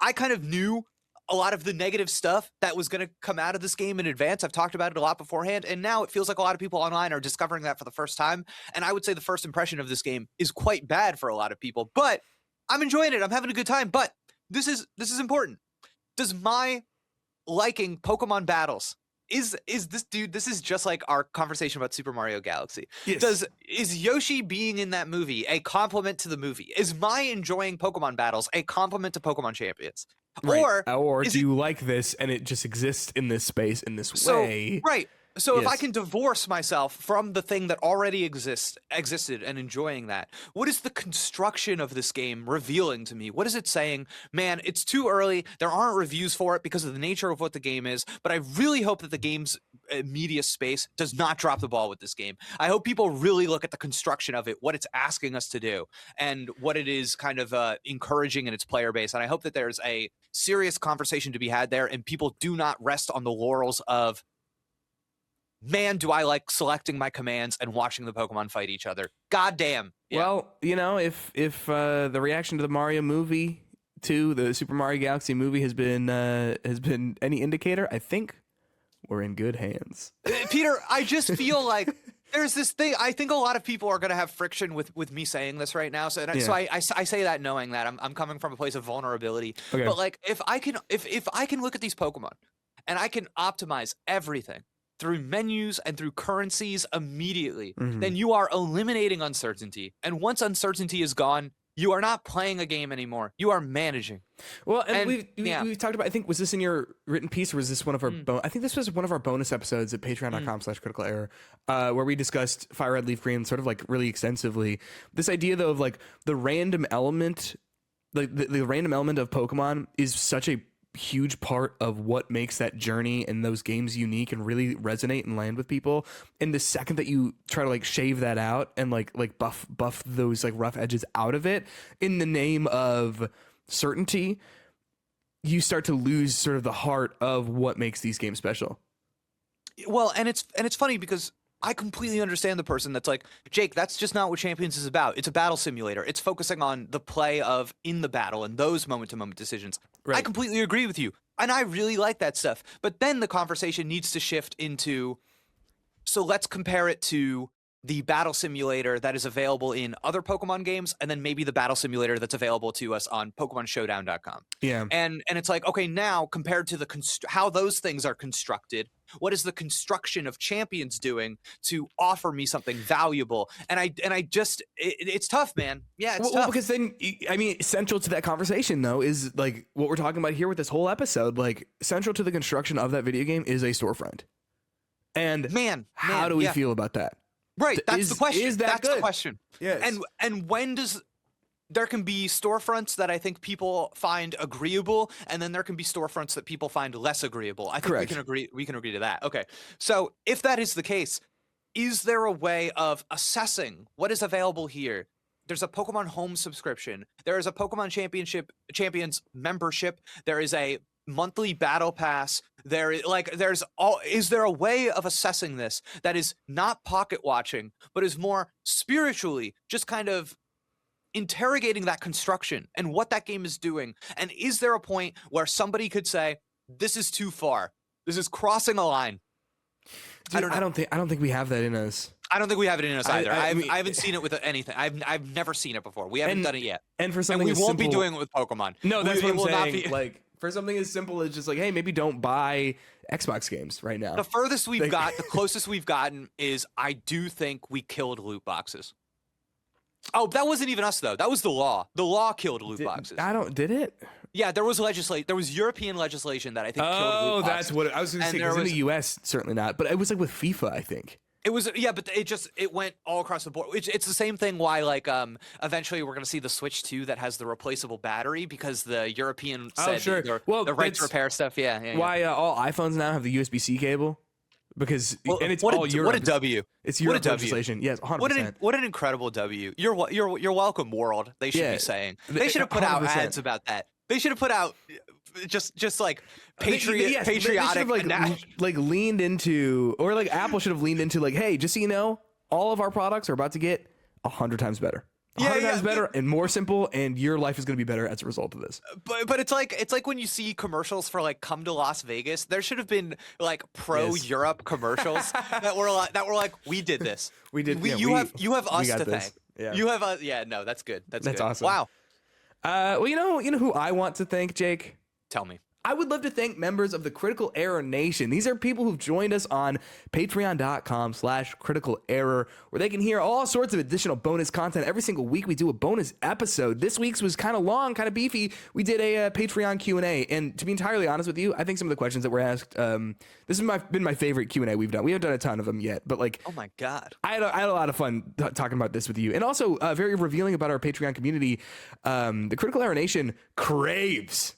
I kind of knew a lot of the negative stuff that was going to come out of this game in advance. I've talked about it a lot beforehand, and now it feels like a lot of people online are discovering that for the first time. And I would say the first impression of this game is quite bad for a lot of people, but I'm enjoying it. I'm having a good time. But this is important. Does my liking Pokemon battles is this, dude? This is just like our conversation about Super Mario Galaxy. Yes. Is Yoshi being in that movie a compliment to the movie? Is my enjoying Pokemon battles a compliment to Pokemon Champions? Right. Or do you like this and it just exists in this space in this way? Right. So if I can divorce myself from the thing that already existed and enjoying that, what is the construction of this game revealing to me? What is it saying? Man, it's too early. There aren't reviews for it because of the nature of what the game is, but I really hope that the game's media space does not drop the ball with this game. I hope people really look at the construction of it, what it's asking us to do, and what it is kind of encouraging in its player base. And I hope that there's a serious conversation to be had there, and people do not rest on the laurels of, man, do I like selecting my commands and watching the Pokemon fight each other. God damn. Yeah. Well, if the reaction to the Mario movie, to the Super Mario Galaxy movie has been any indicator, I think we're in good hands. Peter, I just feel like there's this thing. I think a lot of people are going to have friction with me saying this right now. So I say that knowing that I'm coming from a place of vulnerability. Okay. But like, if I can look at these Pokemon and I can optimize everything through menus and through currencies immediately, then you are eliminating uncertainty. And once uncertainty is gone, you are not playing a game anymore. You are managing. Well, and we've talked about, I think, was this in your written piece or was this one of our, I think this was one of our bonus episodes at patreon.com/criticalerror, where we discussed Fire Red Leaf Green sort of like really extensively. This idea though of like the random element, like the random element of Pokemon is such a huge part of what makes that journey and those games unique and really resonate and land with people. And the second that you try to like shave that out and like buff those like rough edges out of it in the name of certainty, you start to lose sort of the heart of what makes these games special. Well, and it's funny because I completely understand the person that's like, Jake, that's just not what Champions is about. It's a battle simulator. It's focusing on the play of in the battle and those moment-to-moment decisions. Right. I completely agree with you. And I really like that stuff. But then the conversation needs to shift into, so let's compare it to the battle simulator that is available in other Pokemon games, and then maybe the battle simulator that's available to us on PokemonShowdown.com. Yeah. And it's like, okay, now compared to how those things are constructed, what is the construction of Champions doing to offer me something valuable? And I just, it's tough, man. Yeah, it's tough. Well, because then, I mean, central to that conversation though is like what we're talking about here with this whole episode. Like central to the construction of that video game is a storefront. And how do we feel about that? Right, that's the question. Is that good? The question. Yes. And when does there can be storefronts that I think people find agreeable, and then there can be storefronts that people find less agreeable. I think Correct. we can agree to that. Okay. So if that is the case, is there a way of assessing what is available here? There's a Pokemon Home subscription. There is a Pokemon Champions membership. There is a monthly battle pass. Is there a way of assessing this that is not pocket watching, but is more spiritually just kind of interrogating that construction and what that game is doing? And is there a point where somebody could say, this is too far, this is crossing a line? Dude, I don't think we have that in us. I don't think we have it in us either. I haven't seen it with anything. I've never seen it before. We haven't done it yet. And for something, we won't be doing it with Pokemon. No, that's what I'm saying. Like for something as simple as just like, hey, maybe don't buy Xbox games right now. The furthest we've got, the closest we've gotten is I do think we killed loot boxes. Oh, that wasn't even us though. That was the law. The law killed loot boxes. Did it? Yeah, there was European legislation that I think killed loot boxes. Oh, that's what I was going to say. Because in the US, certainly not. But it was like with FIFA, I think. It was, yeah, but it went all across the board. It's the same thing why, like, eventually we're going to see the Switch 2 that has the replaceable battery because the European said the right to repair stuff. Yeah. Why all iPhones now have the USB-C cable? because Well, and it's what all Europe. What a W. It's What a Europe W. legislation. Yes, 100%. What an incredible W. You're welcome, world. They should be saying. They should have put out 100%. ads about that. They should have put out just like patriotic. They should have like leaned into, or like Apple should have leaned into, like, hey, just so you know, all of our products are about to get 100 times better. 100 times better and more simple, and your life is going to be better as a result of this. But it's like when you see commercials for like come to Las Vegas, there should have been like pro Europe commercials that were like we did this. We did. You have us to thank. Yeah. You have us. Yeah, no, that's good. That's good. Awesome. Wow. Well, you know who I want to thank, Jake? Tell me. I would love to thank members of the Critical Error Nation. These are people who've joined us on patreon.com/criticalerror, where they can hear all sorts of additional bonus content. Every single week we do a bonus episode. This week's was kind of long, kind of beefy. We did a Patreon Q&A, and to be entirely honest with you, I think some of the questions that were asked, this has been my favorite Q&A we've done. We haven't done a ton of them yet, but like, oh my God. I had a lot of fun talking about this with you, and also very revealing about our Patreon community. The Critical Error Nation craves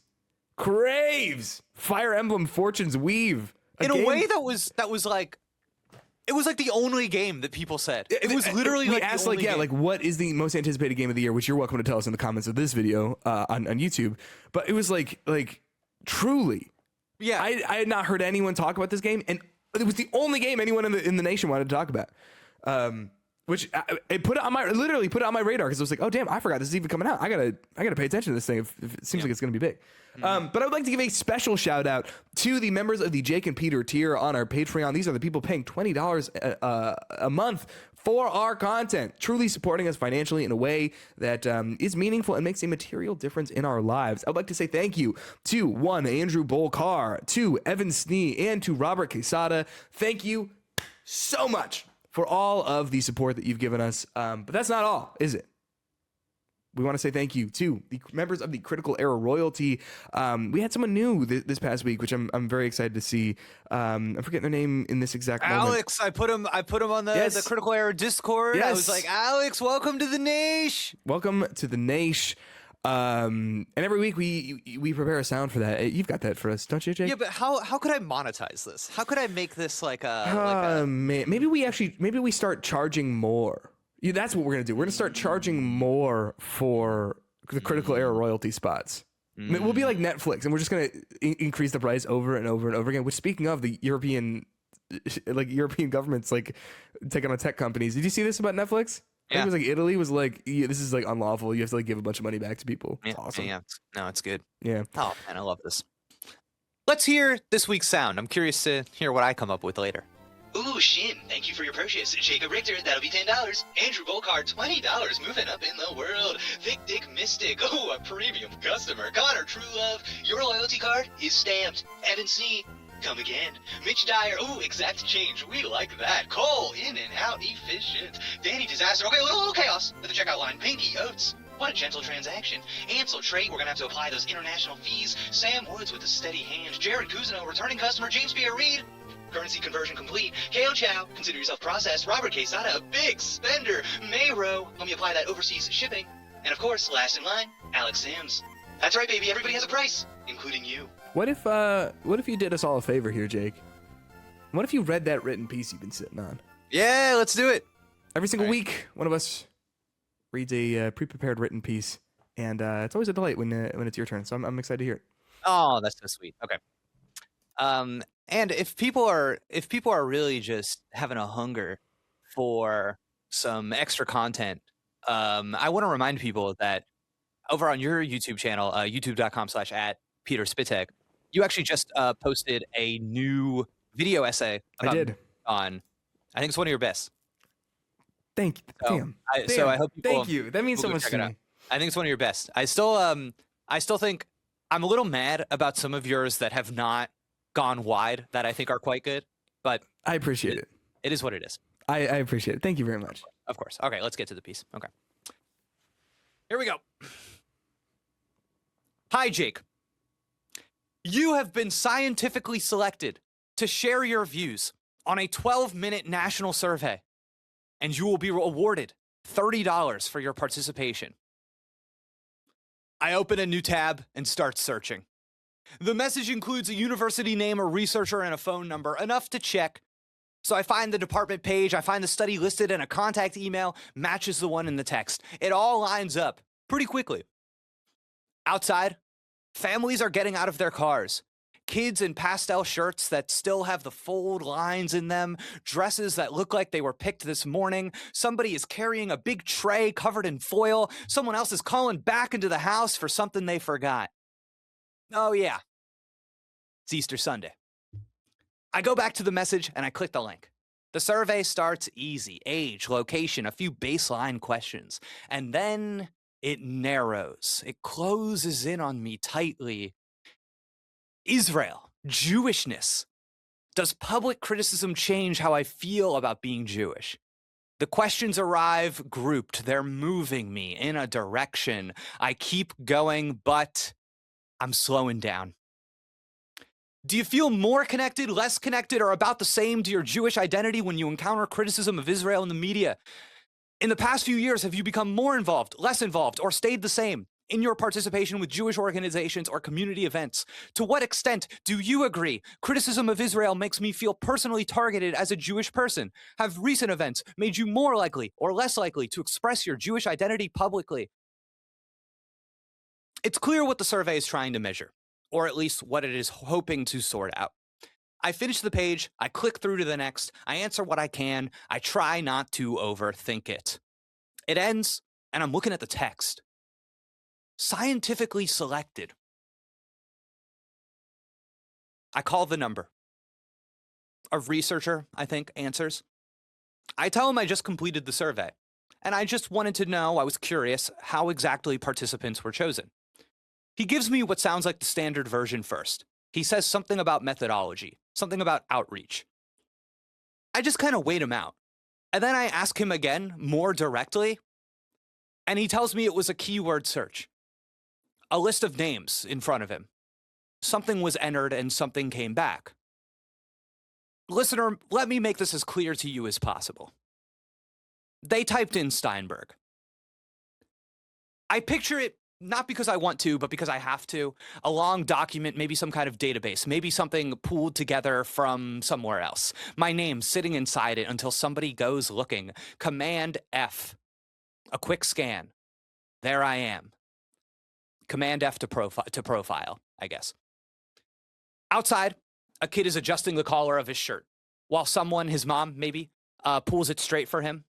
Fire Emblem Fortune's Weave. In a way that was like, it was like the only game that people said. It was literally we like asked, the only game. like, what is the most anticipated game of the year? Which you're welcome to tell us in the comments of this video on YouTube. But it was like truly, yeah. I had not heard anyone talk about this game, and it was the only game anyone in the nation wanted to talk about. Which it literally put it on my radar, because I was like, oh damn, I forgot this is even coming out. I gotta pay attention to this thing if it seems like it's gonna be big. But I would like to give a special shout out to the members of the Jake and Peter tier on our Patreon. These are the people paying $20 a month for our content, truly supporting us financially in a way that is meaningful and makes a material difference in our lives. I would like to say thank you to 1 Andrew Bolkar, to Evan Snee, and to Robert Quesada. Thank you so much for all of the support that you've given us. But that's not all, is it? We want to say thank you to the members of the Critical Error Royalty. We had someone new this past week, which I'm very excited to see. I'm forgetting their name in this exact moment. Alex, I put him on the Critical Error Discord. Yes. I was like, Alex, welcome to the Naish. Welcome to the Naish. And every week we prepare a sound for that. You've got that for us, don't you, Jake? Yeah, but how could I monetize this? How could I make this like man, maybe we start charging more. Yeah, that's what we're gonna do. We're gonna start charging more for the Critical Error royalty spots. We'll be like Netflix, and we're just gonna increase the price over and over and over again. Which, speaking of the European governments, like taking on tech companies. Did you see this about Netflix? I think it was like Italy was like, yeah, this is like unlawful. You have to like give a bunch of money back to people. It's awesome. Yeah, no, it's good. Yeah. Oh man, I love this. Let's hear this week's sound. I'm curious to hear what I come up with later. Ooh, Shin, thank you for your purchase. Jacob Richter, that'll be $10. Andrew Bolkar, $20, moving up in the world. Thick Dick Mystic, oh, a premium customer. Connor True Love, your loyalty card is stamped. Evan C, come again. Mitch Dyer, ooh, exact change, we like that. Cole, in and out, efficient. Danny Disaster, okay, a little chaos at the checkout line. Pinky Oats, what a gentle transaction. Ansel Trait, we're gonna have to apply those international fees. Sam Woods with a steady hand. Jared Cousineau, returning customer. James Pierre Reed, currency conversion complete. Ko Chow, consider yourself processed. Robert Quesada, a big spender. Mayro, let me apply that overseas shipping. And of course, last in line, Alex Sims. That's right, baby, everybody has a price, including you. What if you did us all a favor here, Jake? What if you read that written piece you've been sitting on? Yeah, let's do it. Every single week, one of us reads a pre-prepared written piece, and it's always a delight when it's your turn. So I'm excited to hear it. Oh, that's so sweet. Okay. And if people are really just having a hunger for some extra content, I want to remind people that over on your YouTube channel, youtube.com/@PeterSpytek, you actually just posted a new video essay. I did. I think it's one of your best. Thank you. Damn. So I hope people. Thank you. That means so much to me. I think it's one of your best. I still think I'm a little mad about some of yours that have not gone wide that I think are quite good, but I appreciate it. It is what it is. I appreciate it. Thank you very much. Of course. Okay, let's get to the piece. Okay. Here we go. Hi, Jake. You have been scientifically selected to share your views on a 12-minute national survey, and you will be awarded $30 for your participation. I open a new tab and start searching. The message includes a university name, a researcher, and a phone number, enough to check So I find the department page, I find the study listed, and a contact email matches the one in the text. It all lines up pretty quickly. Outside, families are getting out of their cars. Kids in pastel shirts that still have the fold lines in them, dresses that look like they were picked this morning. Somebody is carrying a big tray covered in foil. Someone else is calling back into the house for something they forgot. Oh yeah, it's Easter Sunday. I go back to the message and I click the link. The survey starts easy: age, location, a few baseline questions. And then it narrows. It closes in on me tightly. Israel, Jewishness. Does public criticism change how I feel about being Jewish? The questions arrive grouped. They're moving me in a direction. I keep going, but I'm slowing down. Do you feel more connected, less connected, or about the same to your Jewish identity when you encounter criticism of Israel in the media? In the past few years, have you become more involved, less involved, or stayed the same in your participation with Jewish organizations or community events? To what extent do you agree criticism of Israel makes me feel personally targeted as a Jewish person? Have recent events made you more likely or less likely to express your Jewish identity publicly? It's clear what the survey is trying to measure, or at least what it is hoping to sort out. I finish the page, I click through to the next, I answer what I can, I try not to overthink it. It ends, and I'm looking at the text. Scientifically selected. I call the number. A researcher, I think, answers. I tell him I just completed the survey, and I just wanted to know, I was curious, how exactly participants were chosen. He gives me what sounds like the standard version first. He says something about methodology, something about outreach. I just kind of wait him out. And then I ask him again, more directly, and he tells me it was a keyword search. A list of names in front of him. Something was entered and something came back. Listener, let me make this as clear to you as possible. They typed in Steinberg. I picture it not because I want to, but because I have to. A long document, maybe some kind of database, maybe something pulled together from somewhere else. My name sitting inside it until somebody goes looking. Command F. A quick scan. There I am. Command F to profile, I guess. Outside, a kid is adjusting the collar of his shirt, while someone, his mom maybe, pulls it straight for him.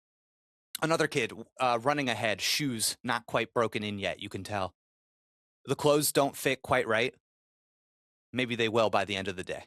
Another kid running ahead, shoes not quite broken in yet, you can tell. The clothes don't fit quite right. Maybe they will by the end of the day.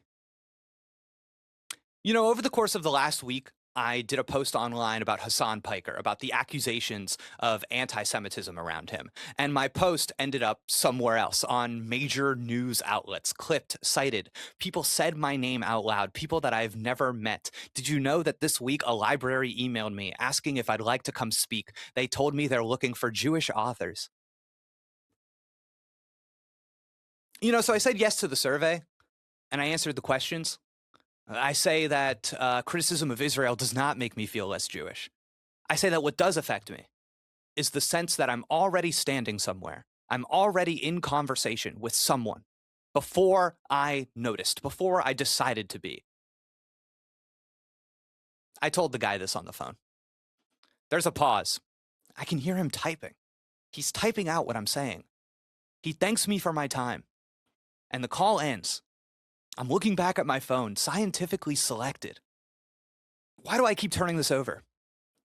You know, over the course of the last week, I did a post online about Hassan Piker, about the accusations of anti-Semitism around him. And my post ended up somewhere else on major news outlets, clipped, cited. People said my name out loud, people that I've never met. Did you know that this week a library emailed me asking if I'd like to come speak? They told me they're looking for Jewish authors. You know, so I said yes to the survey, and I answered the questions. I say that criticism of Israel does not make me feel less Jewish. I say that what does affect me is the sense that I'm already standing somewhere. I'm already in conversation with someone before I noticed, before I decided to be. I told the guy this on the phone. There's a pause. I can hear him typing. He's typing out what I'm saying. He thanks me for my time. And the call ends. I'm looking back at my phone, scientifically selected. Why do I keep turning this over?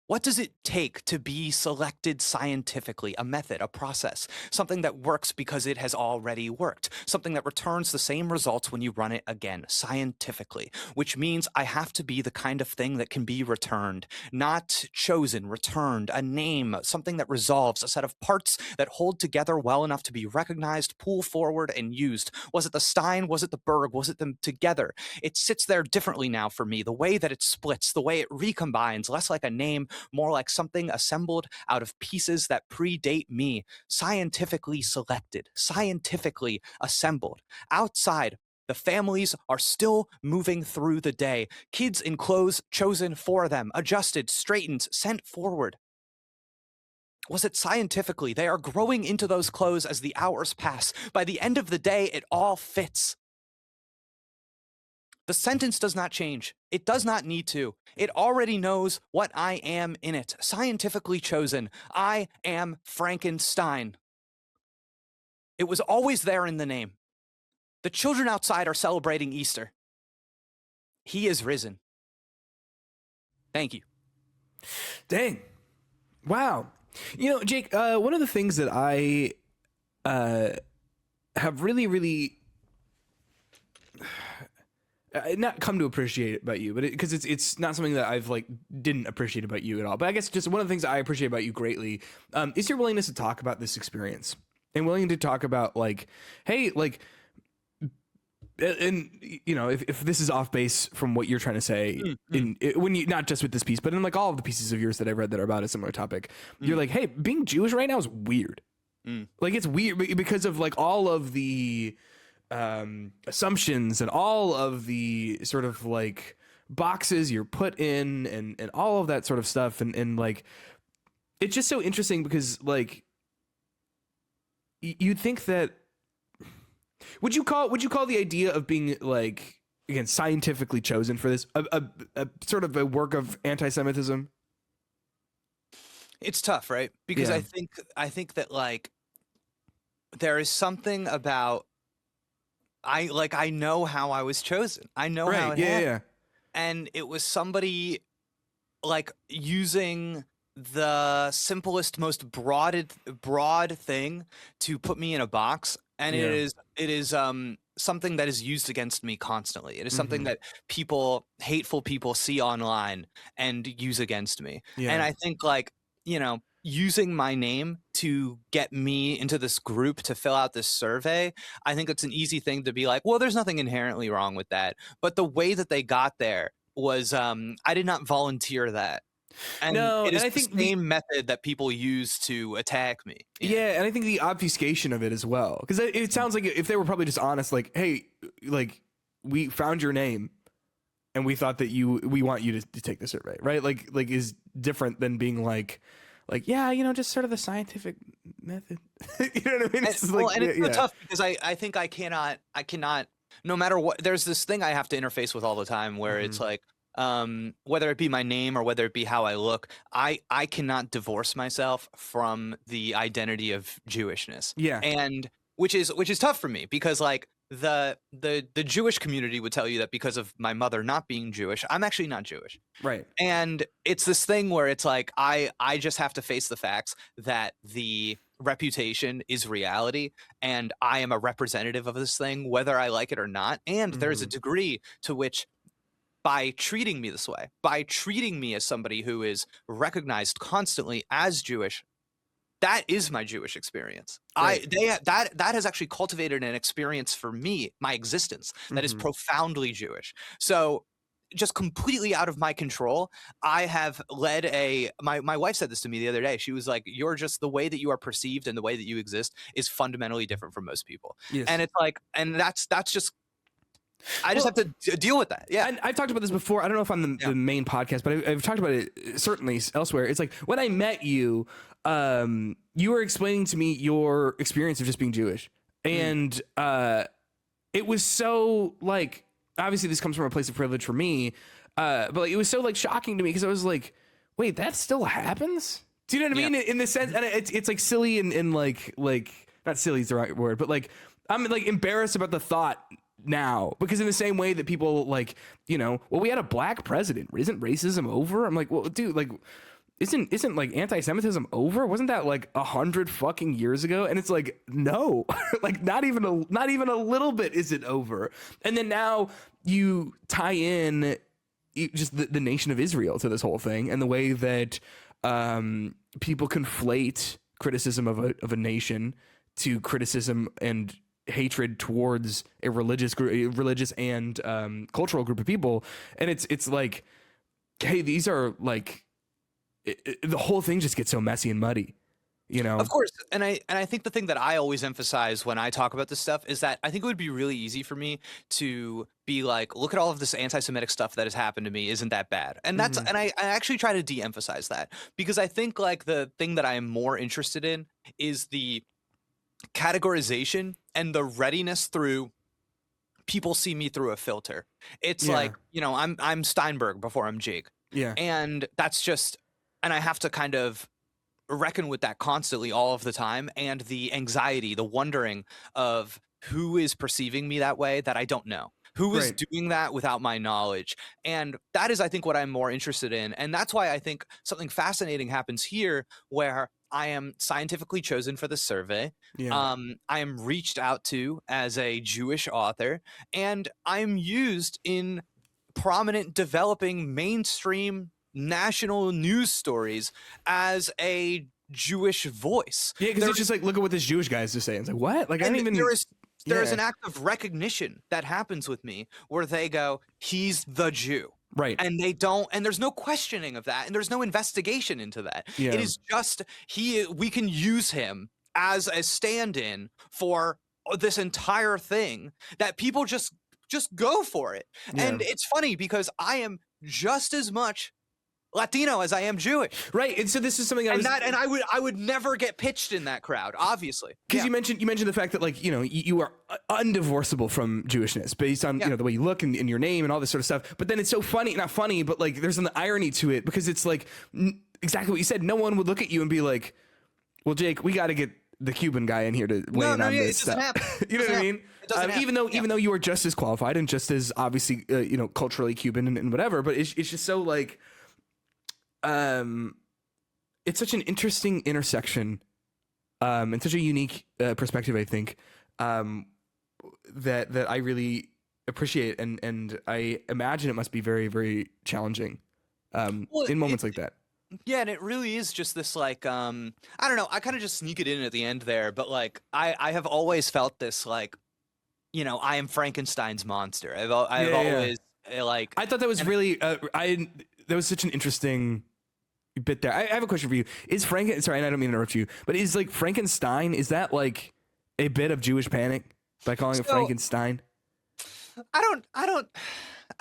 What does it take to be selected scientifically? A method, a process, something that works because it has already worked, something that returns the same results when you run it again, scientifically, which means I have to be the kind of thing that can be returned, not chosen, returned, a name, something that resolves, a set of parts that hold together well enough to be recognized, pull forward, and used. Was it the Stein? Was it the Berg? Was it them together? It sits there differently now for me, the way that it splits, the way it recombines, less like a name, more like something assembled out of pieces that predate me, scientifically selected, scientifically assembled. Outside, the families are still moving through the day. Kids in clothes chosen for them, adjusted, straightened, sent forward. Was it scientifically? They are growing into those clothes as the hours pass. By the end of the day, it all fits. The sentence does not change. It does not need to. It already knows what I am in it. Scientifically chosen. I am Frankenstein. It was always there in the name. The children outside are celebrating Easter. He is risen. Thank you. Dang. Wow. You know, Jake, one of the things that I have really not come to appreciate about you, but because it's not something that I've like didn't appreciate about you at all. But I guess just one of the things that I appreciate about you greatly is your willingness to talk about this experience and willing to talk about like, hey, like, and you know, if this is off base from what you're trying to say when you, not just with this piece, but in like all of the pieces of yours that I've read that are about a similar topic, you're like, hey, being Jewish right now is weird. Like it's weird because of like all of the assumptions and all of the sort of like boxes you're put in and all of that sort of stuff. And like, it's just so interesting because like, you'd think that, would you call the idea of being like, again, scientifically chosen for this a sort of a work of anti-Semitism? It's tough, right? Because Yeah. I think that like there is something about I know how I was chosen. I know how it happened. Yeah. And it was somebody like using the simplest, most broad thing to put me in a box. And Yeah. it is something that is used against me constantly. It is something that hateful people see online and use against me. Yeah. And I think like, you know, using my name to get me into this group to fill out this survey, I think it's an easy thing to be like, well, there's nothing inherently wrong with that. But the way that they got there was I did not volunteer that. And No, it is and I the think same method that people use to attack me. Yeah, and I think the obfuscation of it as well, because it sounds like if they were probably just honest, like, hey, like we found your name, and we thought that we want you to take the survey, right? Like is different than being like yeah, you know, just sort of the scientific method. You know what I mean? It's so tough because I think I cannot. No matter what, there's this thing I have to interface with all the time where it's like. Whether it be my name or whether it be how I look, I cannot divorce myself from the identity of Jewishness. Yeah. And which is tough for me because like the Jewish community would tell you that because of my mother not being Jewish, I'm actually not Jewish. Right. And it's this thing where it's like I just have to face the facts that the reputation is reality and I am a representative of this thing whether I like it or not. And there's a degree to which by treating me this way, by treating me as somebody who is recognized constantly as Jewish, that is my Jewish experience. Right. That has actually cultivated an experience for me, my existence, that is profoundly Jewish. So just completely out of my control, I have led my wife said this to me the other day. She was like, you're just, the way that you are perceived and the way that you exist is fundamentally different from most people. Yes. And it's like, and that's just, I just have to deal with that. Yeah. And I've talked about this before. I don't know if on the main podcast, but I've talked about it certainly elsewhere. It's like when I met you, you were explaining to me your experience of just being Jewish. And it was so like, obviously this comes from a place of privilege for me. But like, it was so like shocking to me because I was like, wait, that still happens? Do you know what I mean? In the sense, and it's like silly and like not silly is the right word, but like, I'm like embarrassed about the thought now, because in the same way that people like, you know, well, we had a black president, isn't racism over? I'm like, well, dude, like isn't like anti-Semitism over? Wasn't that like 100 fucking years ago? And it's like, no, like not even a little bit is it over. And then now you tie in just the nation of Israel to this whole thing, and the way that people conflate criticism of a nation to criticism and hatred towards a religious and cultural group of people. And it's like, hey, these are like the whole thing just gets so messy and muddy, you know? Of course. And I think the thing that I always emphasize when I talk about this stuff is that I think it would be really easy for me to be like, look at all of this anti-Semitic stuff that has happened to me. Isn't that bad? And that's, and I actually try to de-emphasize that, because I think like the thing that I am more interested in is the categorization and the readiness through people see me through a filter. It's Yeah. like, you know, I'm Steinberg before I'm Jake. Yeah. And that's just, and I have to kind of reckon with that constantly all of the time, and the anxiety, the wondering of who is perceiving me that way that I don't know. Who is Right. doing that without my knowledge? And that is, I think, what I'm more interested in. And that's why I think something fascinating happens here, where I am scientifically chosen for the survey. Yeah. I am reached out to as a Jewish author, and I'm used in prominent, developing, mainstream national news stories as a Jewish voice. Yeah, because it's just like, look at what this Jewish guy is just saying. It's like, what? Like, I didn't even. There is an act of recognition that happens with me where they go, he's the Jew. Right. And they don't, and there's no questioning of that, and there's no investigation into that. Yeah. It is just we can use him as a stand-in for this entire thing, that people just go for it. Yeah. And it's funny because I am just as much Latino as I am Jewish. Right. And so this is something I would never get pitched in that crowd, obviously. Because you mentioned the fact that, like, you know, you are undivorceable from Jewishness based on, you know, the way you look and your name and all this sort of stuff. But then it's so funny, not funny, but like there's an irony to it, because it's like exactly what you said. No one would look at you and be like, well, Jake, we got to get the Cuban guy in here to weigh in on this stuff. You know what I mean? Even though you are just as qualified and just as obviously, you know, culturally Cuban and whatever, but it's just so like, it's such an interesting intersection, and such a unique perspective, I think, that I really appreciate, and I imagine it must be very, very challenging in moments like that. Yeah, and it really is just this, like, I don't know, I kind of just sneak it in at the end there, but like I have always felt this, like, you know, I am Frankenstein's monster. I've always like, I thought that was really that was such an interesting bit there. I have a question for you. Is sorry, and I don't mean to interrupt you, but is like Frankenstein, is that like a bit of Jewish panic by calling it Frankenstein? I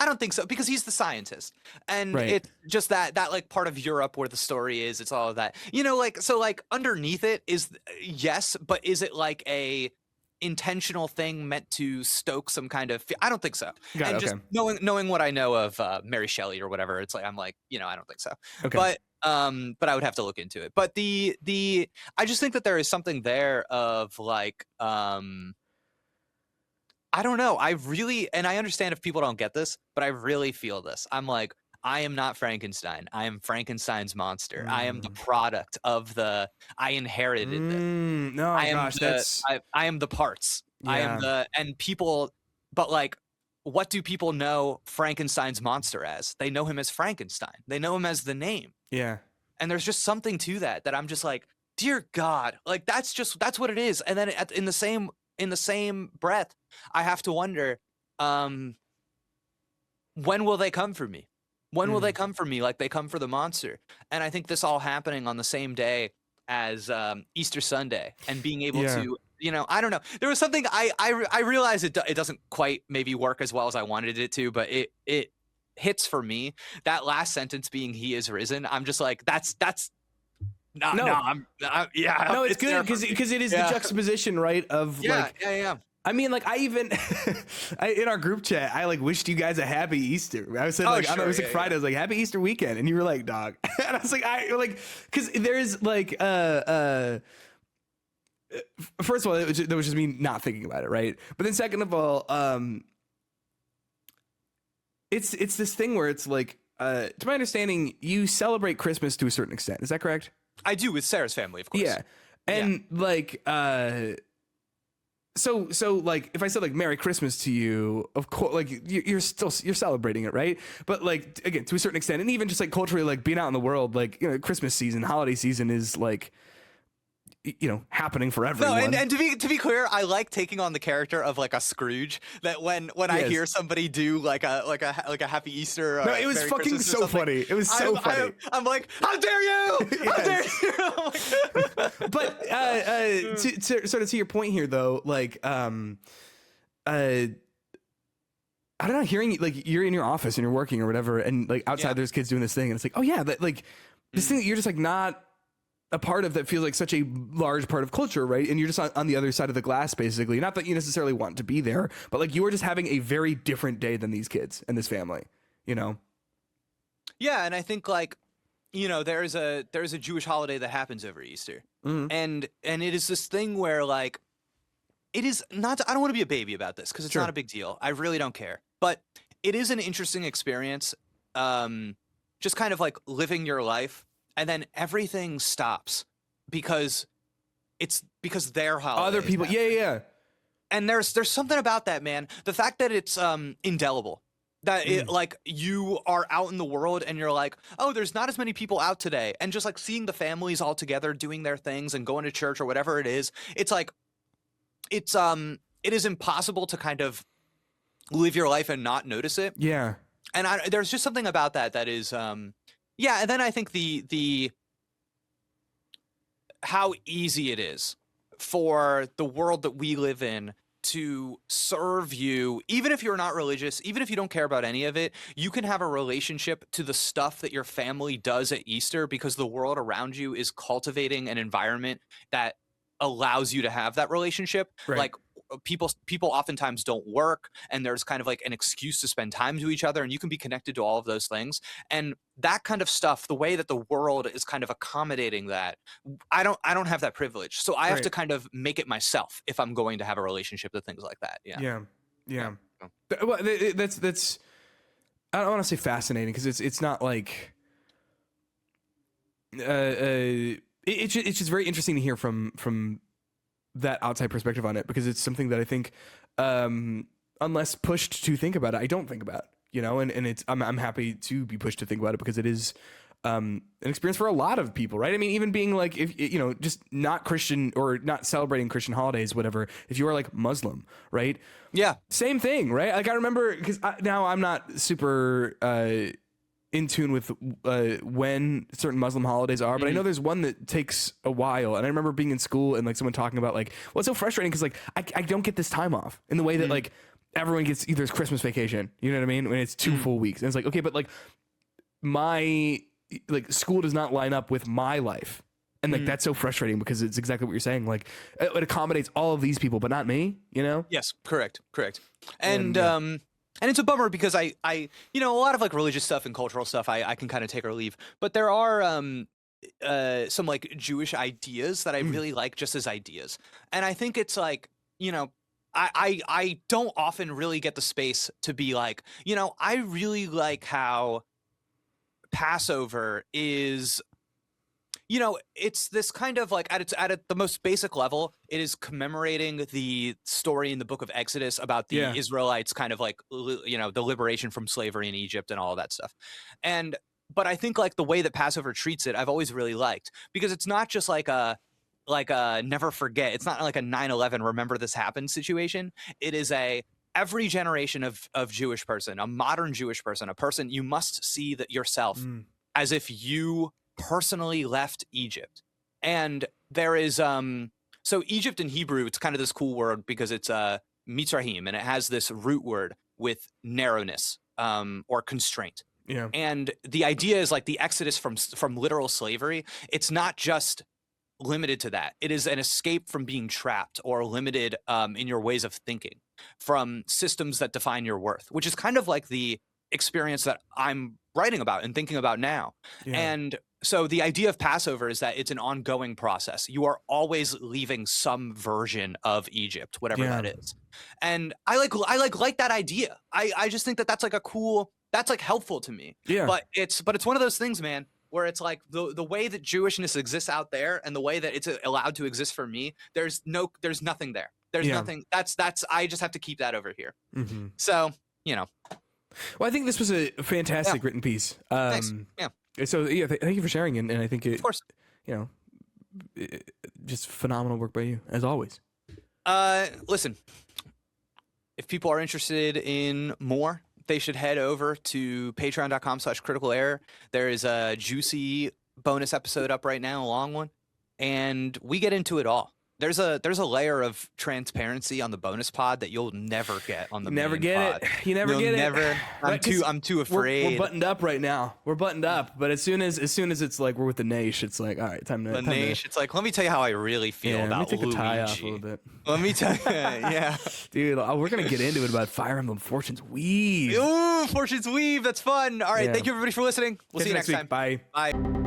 don't think so, because he's the scientist, and it's just that like part of Europe where the story is. It's all of that, you know, like, so like underneath it is yes, but is it like a intentional thing meant to stoke some kind of I don't think so. Just knowing what I know of Mary Shelley or whatever, it's like I'm like, you know, I don't think so. Okay. But I would have to look into it. But the I just think that there is something there of like I don't know. I really, and I understand if people don't get this, but I really feel this. I'm like, I am not Frankenstein. I am Frankenstein's monster. I am the product of I inherited this. No, I am gosh, I am the parts. Yeah. I am and people, but like, what do people know Frankenstein's monster as? They know him as Frankenstein. They know him as the name. Yeah. And there's just something to that I'm just like, dear God, like that's what it is. And then in the same breath, I have to wonder, when will they come for me? When will they come for me like they come for the monster? And I think this all happening on the same day as Easter Sunday, and being able to, you know, I don't know. There was something I realized it doesn't quite maybe work as well as I wanted it to, but it hits for me. That last sentence being "He is risen." I'm just like, that's no, it's good because it is the juxtaposition, right? Of I mean, like, I even in our group chat, I like wished you guys a happy Easter. I was saying, like, I don't know, it was like Friday. I was like, happy Easter weekend, and you were like, dog, and I was like, because there's like, first of all, that was just me not thinking about it, right? But then second of all, it's this thing where it's like, to my understanding, you celebrate Christmas to a certain extent. Is that correct? I do, with Sarah's family, of course. Yeah, and like, So like, if I said like Merry Christmas to you, of course, like you're celebrating it, right? But like, again, to a certain extent, and even just like culturally, like being out in the world, like, you know, Christmas season, holiday season is like, you know, happening for everyone. No, and to be clear, I like taking on the character of like a Scrooge. That when I hear somebody do like a Happy Easter, or it was Merry fucking Christmas so funny. It was so funny. I'm like, how dare you? How dare you? But to sort of to your point here, though, like, I don't know, hearing like you're in your office and you're working or whatever, and like outside there's kids doing this thing, and it's like, oh yeah, that like this thing that you're just like not a part of that feels like such a large part of culture, right? And you're just on the other side of the glass, basically. Not that you necessarily want to be there, but like you are just having a very different day than these kids and this family, you know? Yeah, and I think like, you know, there's a Jewish holiday that happens over Easter, and it is this thing where like, it is not. I don't want to be a baby about this because it's not a big deal. I really don't care, but it is an interesting experience. Just kind of like living your life, and then everything stops because their holiday. Other people, yeah. And there's something about that, man. The fact that it's indelible. That it, like you are out in the world and you're like, oh, there's not as many people out today, and just like seeing the families all together doing their things and going to church or whatever it is, it's like it is impossible to kind of live your life and not notice it. Yeah. And there's just something about that is yeah. And then I think the how easy it is for the world that we live in to serve you, even if you're not religious, even if you don't care about any of it, you can have a relationship to the stuff that your family does at Easter because the world around you is cultivating an environment that allows you to have that relationship. Right. Like people oftentimes don't work, and there's kind of like an excuse to spend time to each other, and you can be connected to all of those things. And that kind of stuff, the way that the world is kind of accommodating that, I don't have that privilege. So I have to kind of make it myself if I'm going to have a relationship to things like that. Yeah. Well, that's I don't want to say fascinating because it's not like it's just very interesting to hear from that outside perspective on it, because it's something that I think unless pushed to think about it, I don't think about, you know, and it's I'm happy to be pushed to think about it because it is an experience for a lot of people, right? I mean, even being like, if you know, just not Christian or not celebrating Christian holidays, whatever, if you are like Muslim, right? Yeah. Same thing, right? Like I remember, because now I'm not super in tune with when certain Muslim holidays are, but I know there's one that takes a while. And I remember being in school and like someone talking about like, well, it's so frustrating because like I don't get this time off in the way that like everyone gets either Christmas vacation, you know what I mean? When it's 2 full weeks. And it's like, okay, but like my like school does not line up with my life. And like that's so frustrating because it's exactly what you're saying. Like it accommodates all of these people, but not me, you know? Yes, correct. And it's a bummer because I, you know, a lot of like religious stuff and cultural stuff I can kind of take or leave, but there are some like Jewish ideas that I really like just as ideas. And I think it's like, you know, I don't often really get the space to be like, you know, I really like how Passover is, you know, it's this kind of like at the most basic level, it is commemorating the story in the book of Exodus about the Israelites kind of like, you know, the liberation from slavery in Egypt and all of that stuff. But I think like the way that Passover treats it, I've always really liked, because it's not just like a never forget. It's not like a 9/11 remember this happened situation. It is every generation of Jewish person, a modern Jewish person, a person, you must see that yourself as if you personally left Egypt. And there is so Egypt in Hebrew, it's kind of this cool word because it's Mitzrayim, and it has this root word with narrowness or constraint. Yeah. And the idea is like the exodus from literal slavery. It's not just limited to that. It is an escape from being trapped or limited in your ways of thinking, from systems that define your worth, which is kind of like the experience that I'm writing about and thinking about now. Yeah. And so the idea of Passover is that it's an ongoing process. You are always leaving some version of Egypt, whatever that is. And I like that idea. I just think that that's like a cool, that's like helpful to me. Yeah. But it's one of those things, man, where it's like the way that Jewishness exists out there and the way that it's allowed to exist for me, there's nothing there. There's nothing. That's I just have to keep that over here. Mm-hmm. So, you know. Well, I think this was a fantastic written piece. Thanks. Yeah. So thank you for sharing, and I think it, of course, you know, just phenomenal work by you as always. Listen, if people are interested in more, they should head over to patreon.com/criticalerror. There is a juicy bonus episode up right now, a long one, and we get into it all. there's a layer of transparency on the bonus pod that you'll never get on the never main get pod. it. You never get it. I'm too afraid. We're buttoned up right now. We're buttoned up. But as soon as it's like we're with the Naish, it's like, all right, time to. It's like, let me tell you how I really feel about Luigi. Let me take Luigi. the tie off a little bit. Let me tell you, yeah. Dude, we're going to get into it about Fire Emblem Fortune's Weave. Ooh, Fortune's Weave. That's fun. All right, thank you everybody for listening. We'll see you next time. Bye. Bye.